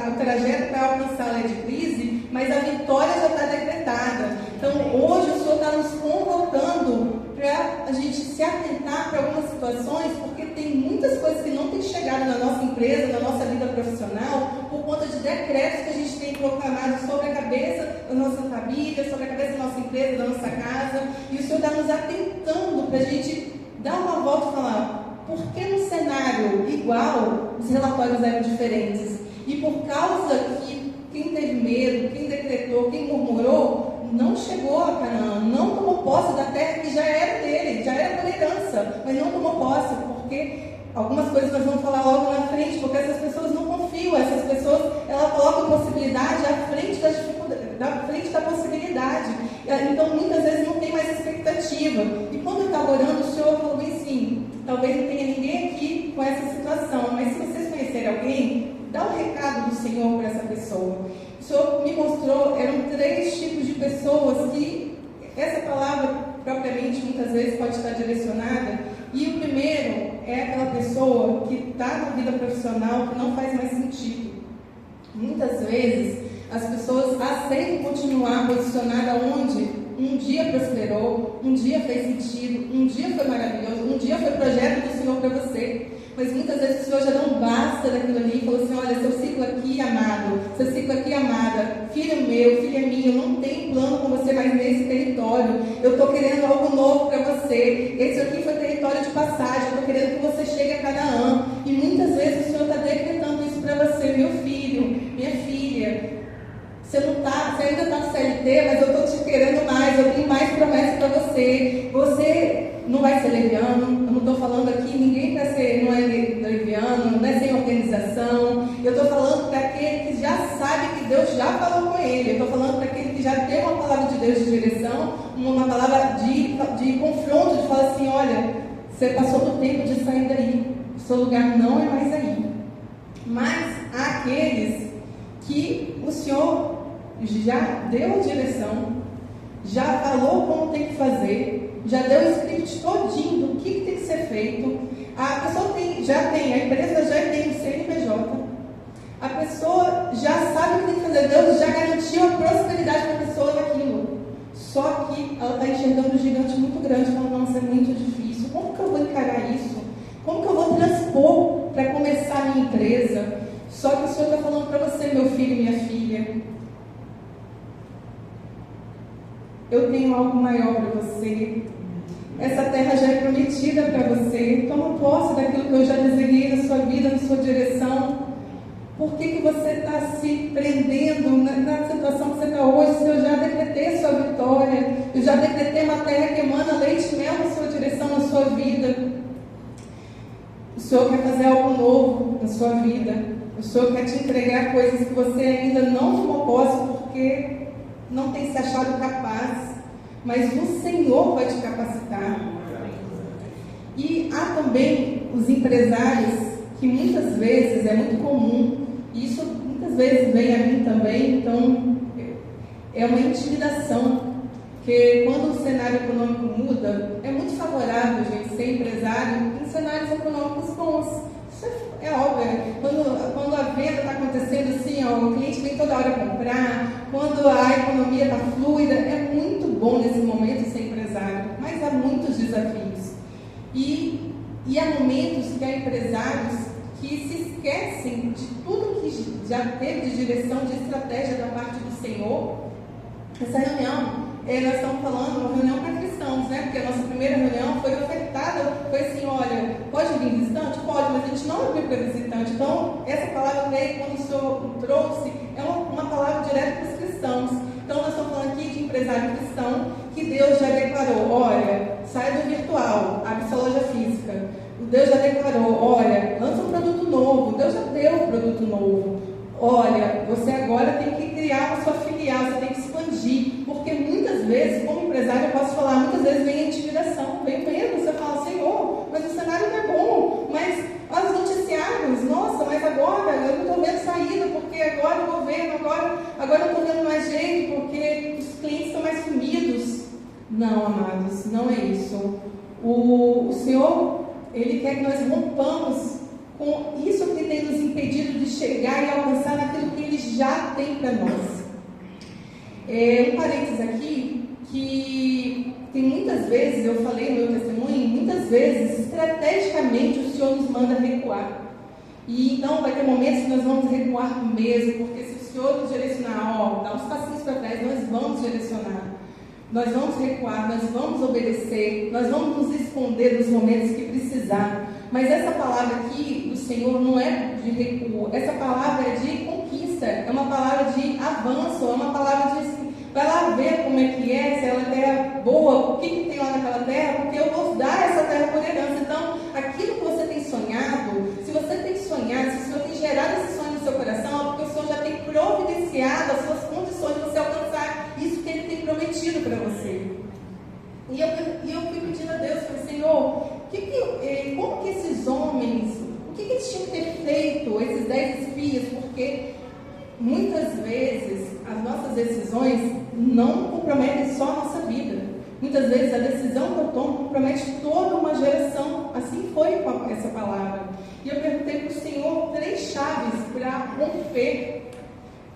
o trajeto para alcançá-la é de crise, mas a vitória já está decretada. Então, hoje o Senhor está nos convocando para a gente se atentar para algumas situações, porque tem muitas coisas que não têm chegado na nossa empresa, na nossa vida profissional, por conta de decretos que a gente tem proclamado sobre a cabeça da nossa família, sobre a cabeça da nossa empresa, da nossa casa, e o Senhor está nos atentando para a gente dar uma volta e falar, por que no cenário igual os relatórios eram diferentes? E por causa que quem teve medo, quem decretou, quem murmurou, não chegou a Canaã, não tomou posse da terra que já era dele, já era por herança, mas não tomou posse, porque algumas coisas nós vamos falar logo na frente, porque essas pessoas não confiam, essas pessoas, ela coloca a possibilidade à frente das dificuldades, à frente da possibilidade, então muitas vezes não tem mais expectativa. E quando eu estava orando, o Senhor falou bem assim, talvez não tenha ninguém aqui com essa situação, mas se vocês conhecerem alguém, dá um recado do Senhor para essa pessoa. O Senhor me mostrou, eram 3 tipos de pessoas que essa palavra propriamente muitas vezes pode estar direcionada. E o primeiro é aquela pessoa que está na vida profissional que não faz mais sentido. Muitas vezes as pessoas aceitam continuar posicionada onde um dia prosperou, um dia fez sentido, um dia foi maravilhoso, um dia foi projeto do Senhor para você. Mas muitas vezes o Senhor já não basta daquilo ali e falou assim, olha, seu ciclo aqui, amado, seu ciclo aqui, amada, filho meu, filha minha, eu não tenho plano com você mais nesse território, eu estou querendo algo novo para você, esse aqui foi território de passagem, eu estou querendo que você chegue a Canaã. E muitas vezes o Senhor está decretando isso para você, meu filho, minha filha, você ainda está no CLT, mas eu estou te querendo mais, eu tenho mais promessas para você. Você não vai ser leviano, eu não estou falando aqui, ninguém para ser, não é leviano, não é sem organização. Eu estou falando para aquele que já sabe que Deus já falou com ele. Eu estou falando para aquele que já tem uma palavra de Deus de direção, uma palavra de confronto, de falar assim, olha, você passou do tempo de sair daí, o seu lugar não é mais aí. Mas há aqueles que o Senhor já deu a direção, já falou como tem que fazer, já deu o script todinho do que tem que ser feito, A pessoa a empresa já tem o CNPJ. A pessoa já sabe o que tem que fazer. Deus já garantiu a prosperidade para a pessoa daquilo. Só que ela está enxergando um gigante muito grande, falando, nossa, é muito difícil. Como que eu vou encarar isso? Como que eu vou transpor para começar a minha empresa? Só que o Senhor está falando para você, meu filho e minha filha. Eu tenho algo maior para você. Essa terra já é prometida para você. Toma posse daquilo que eu já desenhei na sua vida, na sua direção. Por que você está se prendendo na situação que você está hoje? Se eu já decretei a sua vitória, eu já decretei uma terra que emana leite e mel na sua direção, na sua vida. O Senhor quer fazer algo novo na sua vida. O Senhor quer te entregar coisas que você ainda não tomou posse porque não tem se achado capaz. Mas o Senhor vai te capacitar. E há também os empresários que muitas vezes é muito comum, e isso muitas vezes vem a mim também, então é uma intimidação, porque quando o cenário econômico muda, é muito favorável, gente, ser empresário em cenários econômicos bons. Isso é óbvio. Quando a venda está acontecendo assim, ó, o cliente vem toda hora comprar, quando a economia está fluida, é muito bom nesse momento ser empresário, mas há muitos desafios. E há momentos que há empresários que se esquecem de tudo que já teve de direção, de estratégia da parte do Senhor. Essa reunião, nós estamos falando uma reunião para cristãos, né? Porque a nossa primeira reunião foi ofertada, foi assim, olha, pode vir visitante? Pode, mas a gente não abriu para visitante. Então, essa palavra veio, quando o Senhor trouxe, é uma palavra direta para os cristãos. Então, nós estamos falando aqui de empresário cristão, que Deus já declarou, olha, sai do virtual, abre sua loja física. Deus já declarou, olha, lança um produto novo. Deus já deu um produto novo. Olha, você agora tem que criar a sua filial, você tem que expandir. Porque muitas vezes, como empresário, eu posso falar, muitas vezes vem a intimidação, vem medo. Você fala, Senhor, mas o cenário não é bom. Mas olha os noticiários, nossa, mas agora eu não estou vendo saída, porque agora o governo, agora eu estou vendo mais jeito, porque os clientes estão mais sumidos. Não, amados, não é isso. O Senhor, Ele quer que nós rompamos com isso que tem nos impedido de chegar e alcançar naquilo que Ele já tem para nós. Um parênteses aqui, que tem muitas vezes, eu falei no meu testemunho, muitas vezes, estrategicamente, o Senhor nos manda recuar. E então vai ter momentos que nós vamos recuar mesmo, porque se o Senhor nos direcionar, dá uns passinhos para trás, nós vamos direcionar. Nós vamos recuar, nós vamos obedecer, nós vamos nos esconder nos momentos que precisar. Mas essa palavra aqui do Senhor não é de recuo, essa palavra é de conquista, é uma palavra de avanço, é uma palavra de assim, vai lá ver como é que é, se ela é terra boa, o que tem lá naquela terra, porque eu vou dar essa terra por herança. Então, aquilo que você tem sonhado, se você tem sonhado, se o Senhor tem gerado esse sonho no seu coração, é porque o Senhor já tem providenciado as suas condições de você alcançar isso que Ele tem prometido para você. E eu fui pedindo a Deus, falei, Senhor, como que esses homens, o que eles tinham que ter feito, esses 10 espias? Porque muitas vezes as nossas decisões não comprometem só a nossa vida. Muitas vezes a decisão que eu tomo compromete toda uma geração. Assim foi com essa palavra. E eu perguntei para o Senhor 3 chaves para romper,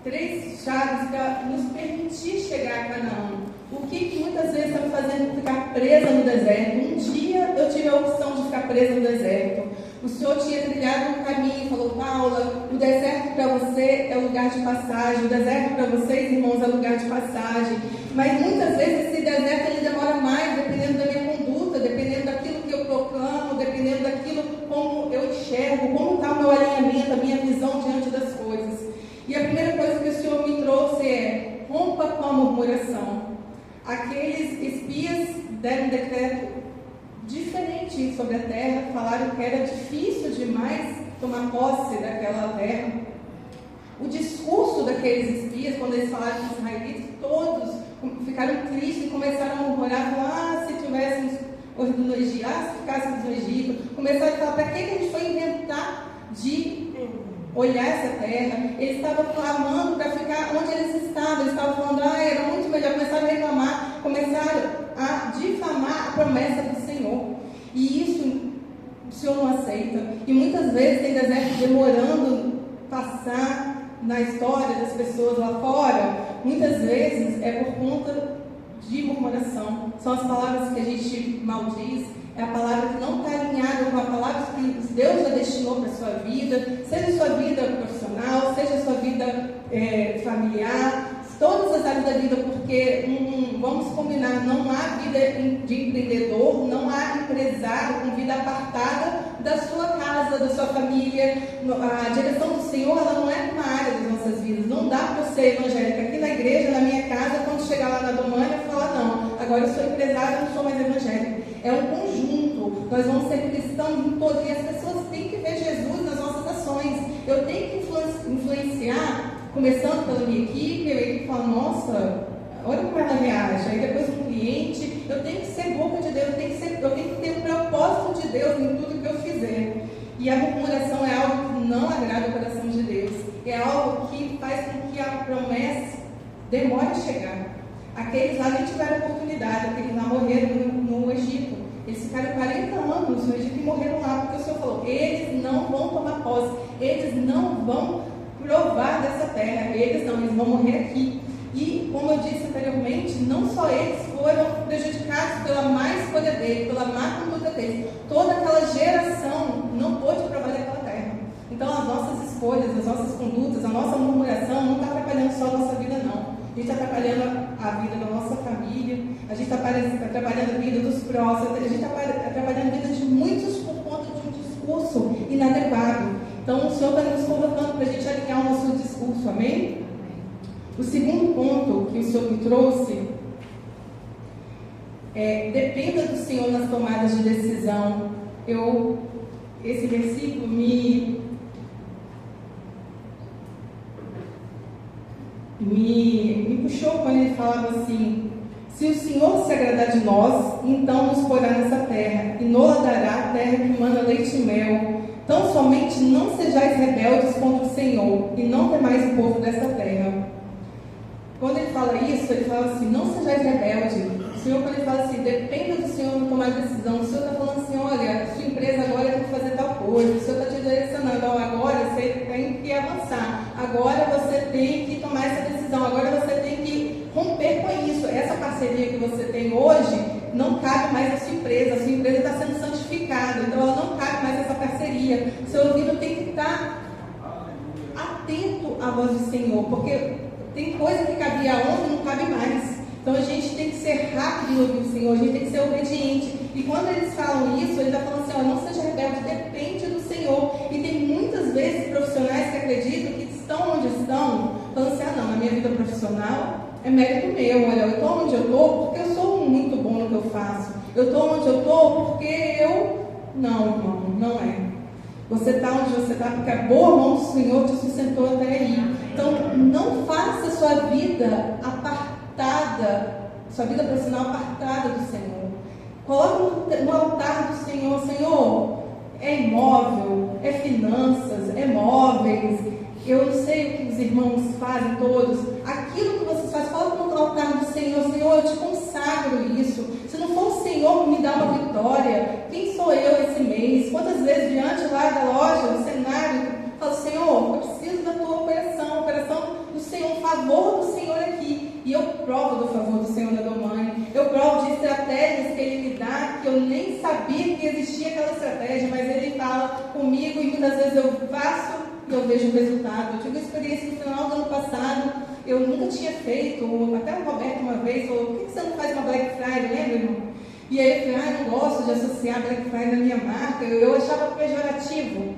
3 chaves para nos permitir chegar a Canaã. O que muitas vezes está me fazendo ficar presa no deserto? Um dia eu tive a opção de ficar presa no deserto. O Senhor tinha trilhado um caminho e falou, Paula, o deserto para você é lugar de passagem, o deserto para vocês, irmãos, é lugar de passagem. Mas muitas vezes esse deserto ele demora mais, dependendo da minha conduta, dependendo daquilo que eu proclamo, dependendo daquilo como eu enxergo, como está o meu alinhamento, a minha visão diante das coisas. E a primeira coisa que o Senhor me trouxe é, rompa com a murmuração. Aqueles espias deram um decreto diferente sobre a terra, falaram que era difícil demais tomar posse daquela terra. O discurso daqueles espias, quando eles falaram com os israelitas, todos ficaram tristes e começaram a murmurar, falar, se tivéssemos no Egito, se ficássemos no Egito. Começaram a falar, para que a gente foi inventar de olhar essa terra? Eles estavam clamando para ficar onde eles estavam. Eles estavam falando, era muito melhor. Começaram a reclamar, começaram a difamar a promessa do Senhor. E isso, o Senhor não aceita. E muitas vezes tem deserto demorando passar na história das pessoas lá fora. Muitas vezes é por conta de murmuração. São as palavras que a gente maldiz, é a palavra que não está alinhada com a palavra que Deus já destinou para a sua vida, seja a sua vida profissional, seja a sua vida familiar, todas as áreas da vida, porque vamos combinar, não há vida de empreendedor, não há empresário com vida apartada da sua casa, da sua família. A direção do Senhor, ela não é uma área das nossas vidas. Não dá para ser evangélica aqui na igreja, na minha casa, quando chegar lá na Domânia, falar, não, agora eu sou empresário, não sou mais evangélica. É um conjunto, nós vamos ser cristãos em todo, e as pessoas têm que ver Jesus nas nossas ações. Eu tenho que influenciar, começando pela minha equipe, a equipe fala, nossa, olha como ela reage. Aí depois um cliente, eu tenho que ser boca de Deus, eu tenho que ter um propósito de Deus em tudo que eu fizer. E a murmuração é algo que não agrada o coração de Deus. É algo que faz com que a promessa demore a chegar. Aqueles lá nem tiveram oportunidade, aqueles lá morreram no Egito. Eles ficaram 40 anos no Egito e morreram lá, porque o Senhor falou, eles não vão tomar posse, eles não vão provar dessa terra, eles vão morrer aqui. E, como eu disse anteriormente, não só eles foram prejudicados pela má escolha dele, pela má conduta dele. Toda aquela geração não pôde provar daquela terra. Então, as nossas escolhas, as nossas condutas, a nossa murmuração não está atrapalhando só a nossa vida, não. A gente está atrapalhando a vida da nossa família, a gente está atrapalhando a vida dos próximos, a gente está atrapalhando a vida de muitos por conta de um discurso inadequado. Então, o Senhor está nos colocando para a gente alinhar o nosso discurso, amém? O segundo ponto que o Senhor me trouxe é: dependa do Senhor nas tomadas de decisão. Esse versículo me puxou quando ele falava assim: se o Senhor se agradar de nós, então nos porá nessa terra, e nos dará a terra que manda leite e mel. Tão somente não sejais rebeldes contra o Senhor, e não temais o povo dessa terra. Quando ele fala isso, ele fala assim, não sejais rebeldes. O Senhor, quando ele fala assim, dependa do Senhor no tomar decisão, o Senhor está falando assim, olha, sua empresa agora tem que fazer tal coisa, o Senhor está te direcionando, agora você tem que avançar, agora você tem que tomar essa decisão, agora você tem que romper com isso. Essa parceria que você tem hoje não cabe mais à sua empresa está sendo santificada, então ela não cabe mais essa parceria. O seu ouvido tem que estar atento à voz do Senhor, porque tem coisa que cabia ontem, não cabe mais. Então a gente tem que ser rápido em ouvir o Senhor, a gente tem que ser obediente. E quando eles falam isso, ele está falando assim, não seja rebelde, depende do Senhor. E tem muitas vezes profissionais que acreditam que estão onde estão, falando assim, não, na minha vida profissional é mérito meu, olha, eu estou onde eu estou porque eu sou muito bom no que eu faço. Eu estou onde eu estou porque eu... Não, irmão, não é. Você está onde você está porque a boa mão do Senhor te sustentou até aí. Então, não faça sua vida apartada, sua vida profissional apartada do Senhor. Coloque no altar do Senhor. Senhor, é imóvel, é finanças, é móveis. Eu não sei o que os irmãos fazem todos. Aquilo que vocês fazem, coloque no altar do Senhor. Senhor, eu te consagro isso. Se não for o Senhor me dá uma vitória, quem sou eu esse mês? Quantas vezes diante lá da loja, do cenário, eu falo, Senhor, eu preciso da tua operação do Senhor, o favor do Senhor aqui. E eu provo do favor do Senhor da Domânia. Eu provo de estratégias que Ele me dá, que eu nem sabia que existia aquela estratégia, mas Ele fala comigo e muitas vezes eu faço e eu vejo o resultado. Eu tive uma experiência no final do ano passado, eu nunca tinha feito, até o Roberto uma vez falou, por que você não faz uma Black Friday, lembra, irmão? E aí eu falei, eu não gosto de associar Black Friday na minha marca, eu achava pejorativo.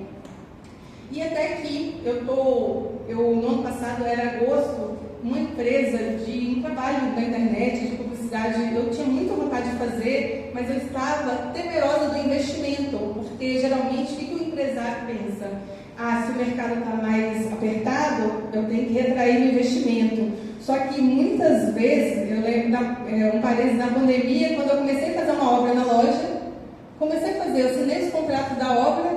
E até que no ano passado, era agosto, uma empresa de um trabalho na internet, de publicidade, eu tinha muita vontade de fazer, mas eu estava temerosa do investimento, porque geralmente o que o empresário pensa? Se o mercado está mais apertado, eu tenho que retrair o investimento. Só que muitas vezes, eu lembro, um parênteses, na pandemia, quando eu comecei a fazer uma obra na loja, eu assinei os contratos da obra,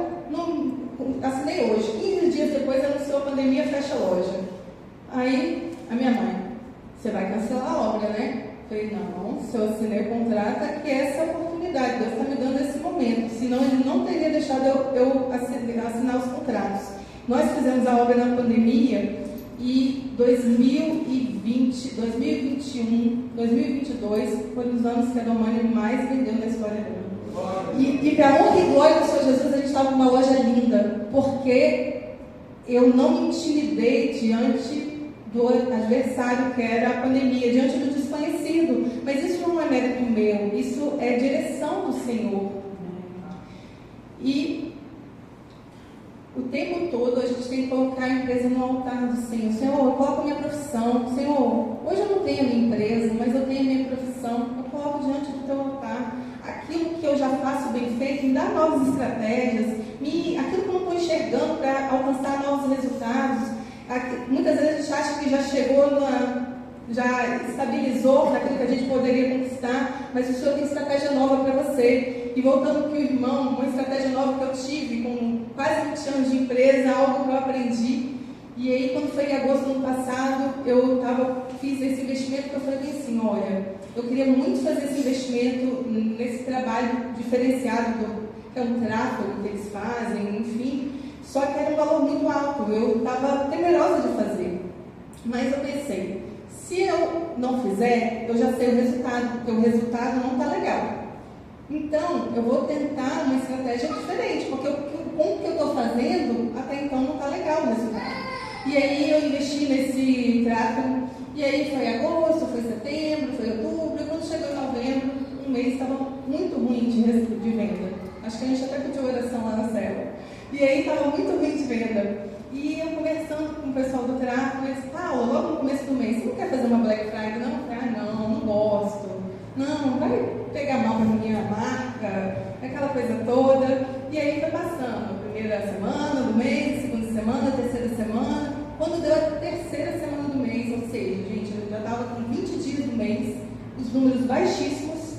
assinei hoje. 15 dias depois anunciou a pandemia, fecha a loja. Aí, a minha mãe, você vai cancelar a obra, né? Eu falei, não, se eu assinei o contrato, é que essa é a oportunidade. oportunidade, Deus está me dando esse momento, senão Ele não teria deixado eu assinar os contratos. Nós fizemos a obra na pandemia e 2020, 2021, 2022 foram os anos que a Domani mais vendeu na história dela. E para honra e glória do Senhor Jesus, a gente estava com uma loja linda, porque eu não me intimidei diante do adversário, que era a pandemia, diante do desconhecido. Mas isso não é mérito meu, isso é direção do Senhor. E o tempo todo a gente tem que colocar a empresa no altar do Senhor. Senhor, eu coloco a minha profissão. Senhor, hoje eu não tenho a minha empresa, mas eu tenho a minha profissão. Eu coloco diante do teu altar. Aquilo que eu já faço bem feito, me dá novas estratégias, aquilo que eu não estou enxergando para alcançar novos resultados. Muitas vezes a gente acha que já chegou, já estabilizou naquilo que a gente poderia conquistar, mas o Senhor tem estratégia nova para você. E voltando para o irmão, uma estratégia nova que eu tive com quase 20 anos de empresa, algo que eu aprendi. E aí, quando foi em agosto do ano passado, eu fiz esse investimento, que eu falei assim, olha, eu queria muito fazer esse investimento nesse trabalho diferenciado, que é um tráfego que eles fazem, enfim, só que era um valor muito alto, eu estava temerosa de fazer. Mas eu pensei, se eu não fizer, eu já sei o resultado, porque o resultado não está legal. Então, eu vou tentar uma estratégia diferente, porque com o que eu estou fazendo, até então não está legal o resultado. E aí eu investi nesse tráfego, e aí foi agosto, foi setembro, foi outubro, e quando chegou em novembro, um mês estava muito ruim de venda. Acho que a gente até pediu oração lá na célula. E aí estava muito ruim de venda. E eu conversando com o pessoal do tráfego, eles falaram, logo no começo do mês, você não quer fazer uma Black Friday? Não, eu falei, não gosto. Não, vai pegar mal para a minha marca, aquela coisa toda. E aí foi passando, a primeira semana do mês, a segunda semana, a terceira semana. Quando deu a terceira semana do mês, ou seja, gente, eu já estava com 20 dias do mês, os números baixíssimos.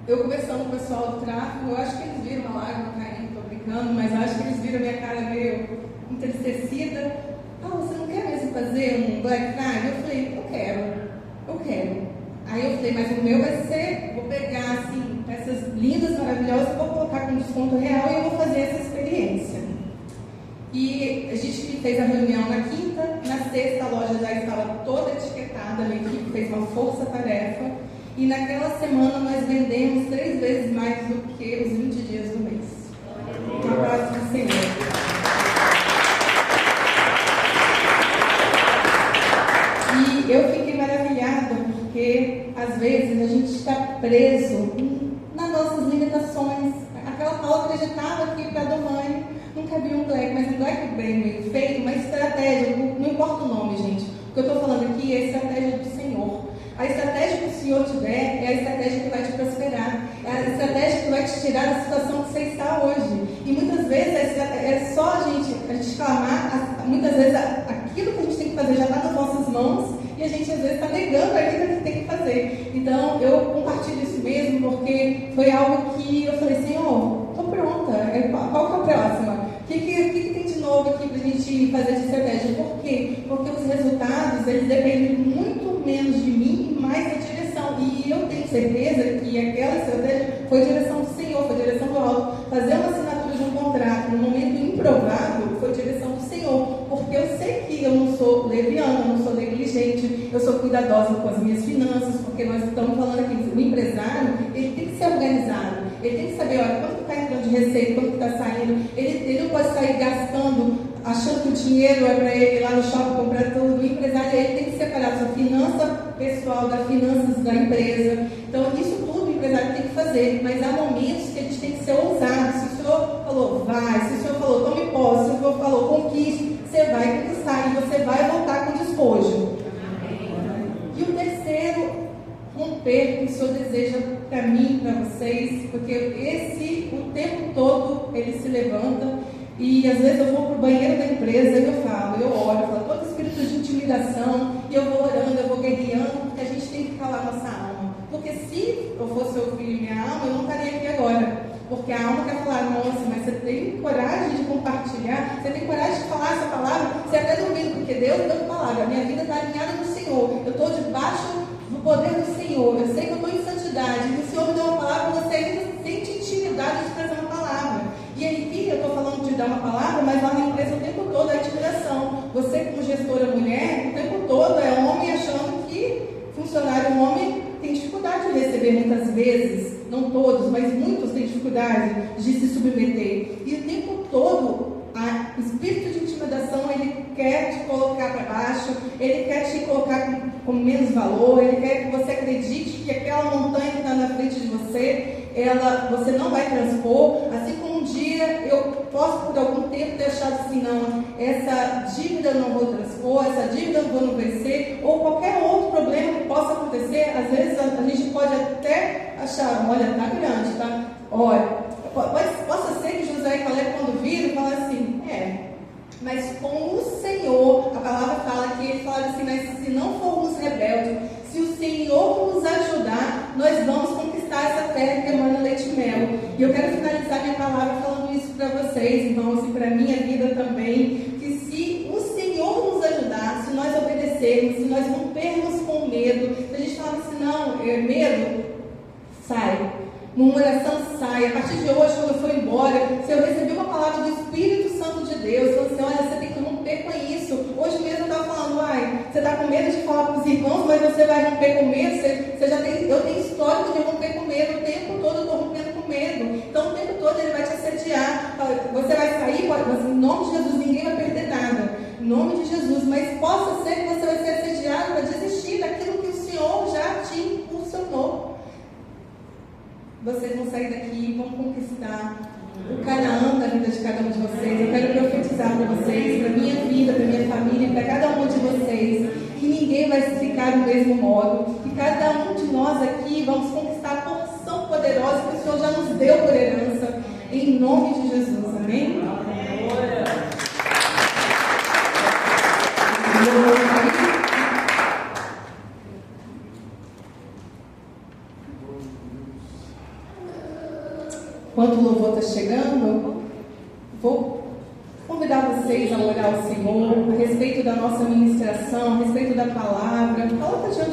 Eu conversando com o pessoal do tráfego, eu acho que eles viram uma lágrima caindo, estou brincando, mas eu acho que eles viram a minha cara meio entristecida. Você não quer mesmo fazer um Black Friday? Eu falei, eu quero. Aí eu falei, mas o meu vai ser, vou pegar assim, peças lindas, maravilhosas, vou colocar com desconto real e eu vou fazer essa experiência. E a gente fez a reunião na quinta, na sexta a loja já estava toda etiquetada, a equipe fez uma força-tarefa, e naquela semana nós vendemos 3 vezes mais do que os 20 dias do mês. Um abraço do Senhor. E eu fiquei maravilhada, porque às vezes a gente está preso nas nossas limitações. Aquela Paula acreditava que para a Domani não cabia um black, mas um black bem feito, uma estratégia, não importa o nome, gente. O que eu estou falando aqui é a estratégia do Senhor. A estratégia que o Senhor tiver é a estratégia que vai te prosperar, é a estratégia que vai te tirar da situação que você está hoje. E muitas vezes é só a gente clamar, muitas vezes aquilo que a gente tem que fazer já está nas nossas mãos e a gente às vezes está negando aquilo que tem que fazer. Então eu compartilho isso mesmo porque foi algo que eu falei, Senhor, estou pronta, qual que é a próxima? O que tem de novo aqui para a gente fazer de estratégia? Por quê? Porque os resultados, eles dependem muito menos de mim e mais da direção. E eu tenho certeza que aquela estratégia foi direção do Senhor, foi direção do alto. Fazer uma assinatura de um contrato no momento improvável foi direção do Senhor. Porque eu sei que eu não sou leviana, eu não sou negligente, eu sou cuidadosa com as minhas finanças, porque nós estamos falando aqui, o empresário, ele tem que ser organizado. Ele tem que saber, olha, quanto está entrando de receita, quanto está saindo. Ele não pode sair gastando, achando que o dinheiro é para ele ir lá no shopping comprar tudo. O empresário, ele tem que separar sua finança pessoal das finanças da empresa. Então, isso tudo o empresário tem que fazer. Mas há momentos que a gente tem que ser ousado. Se o Senhor falou, vai. Se o Senhor falou, tome posse. Se o Senhor falou, conquiste. Você vai conquistar e você vai voltar com despojo. E o terceiro romper que o Senhor deseja para mim, para vocês, porque o tempo todo, ele se levanta e às vezes eu vou para o banheiro da empresa e eu oro, eu falo, todo espírito de intimidação, e eu vou orando, eu vou guerreando, porque a gente tem que calar nossa alma. Porque se eu fosse seu filho e minha alma, eu não estaria aqui agora. Porque a alma quer falar, nossa, mas você tem coragem de compartilhar, você tem coragem de falar essa palavra, você até duvida, porque Deus deu palavra, a minha vida está alinhada no Senhor, eu estou debaixo do poder do Senhor, eu sei que eu estou em santidade. intimidade. E o Senhor me deu uma palavra, você ainda sente intimidade de trazer uma palavra. E aí, eu estou falando de dar uma palavra, mas lá na empresa o tempo todo é intimidação. Você, como gestora mulher, o tempo todo é homem achando que funcionário homem tem dificuldade de receber muitas vezes, não todos, mas muitos têm dificuldade de se submeter. E o tempo todo, o espírito de intimidação, ele quer te colocar para baixo, ele quer te colocar com menos valor, ele quer que você acredite que aquela montanha que está na frente de você, você não vai transpor, assim como um dia eu posso por algum tempo ter achado assim, não, essa dívida eu não vou transpor, essa dívida eu não vou vencer, ou qualquer outro problema que possa acontecer. Às vezes a gente pode até achar, olha, tá grande, tá? Olha, possa ser que José e Caleb, quando viram, falaram assim, mas com o Senhor, a palavra fala que eles falaram assim, mas se não formos rebeldes, se o Senhor nos ajudar, nós vamos conquistar essa terra que emana leite e mel. E eu quero finalizar minha palavra falando isso para vocês, irmãos, e para a minha vida também, que se o Senhor nos ajudar, se nós obedecermos, se nós rompermos com o medo, se a gente fala assim, não, medo, sai. Murmuração sai. A partir de hoje, quando eu for embora, se eu receber uma palavra do Espírito Santo de Deus, falando assim, olha, você tem que romper com isso. Hoje mesmo eu estava falando, você está com medo de falar para os irmãos, mas você vai romper com medo. Eu tenho histórico de romper com medo. O tempo todo eu estou rompendo com medo. Então o tempo todo ele vai te assediar. Você vai sair, em nome de Jesus, ninguém vai perder nada. Em nome de Jesus. Mas possa ser que você vai ser assediado para desistir daquilo que o Senhor já te impulsionou. Vocês vão sair daqui e vão conquistar o Canaã da vida de cada um de vocês. Eu quero profetizar para vocês, para minha vida, para minha família, para cada um de vocês, que ninguém vai ficar do mesmo modo, que cada um de nós aqui vamos conquistar a porção poderosa que o Senhor já nos deu por herança, em nome de Jesus. Amém? Enquanto o louvor está chegando, vou convidar vocês a orar ao Senhor a respeito da nossa ministração, a respeito da palavra. Coloca diante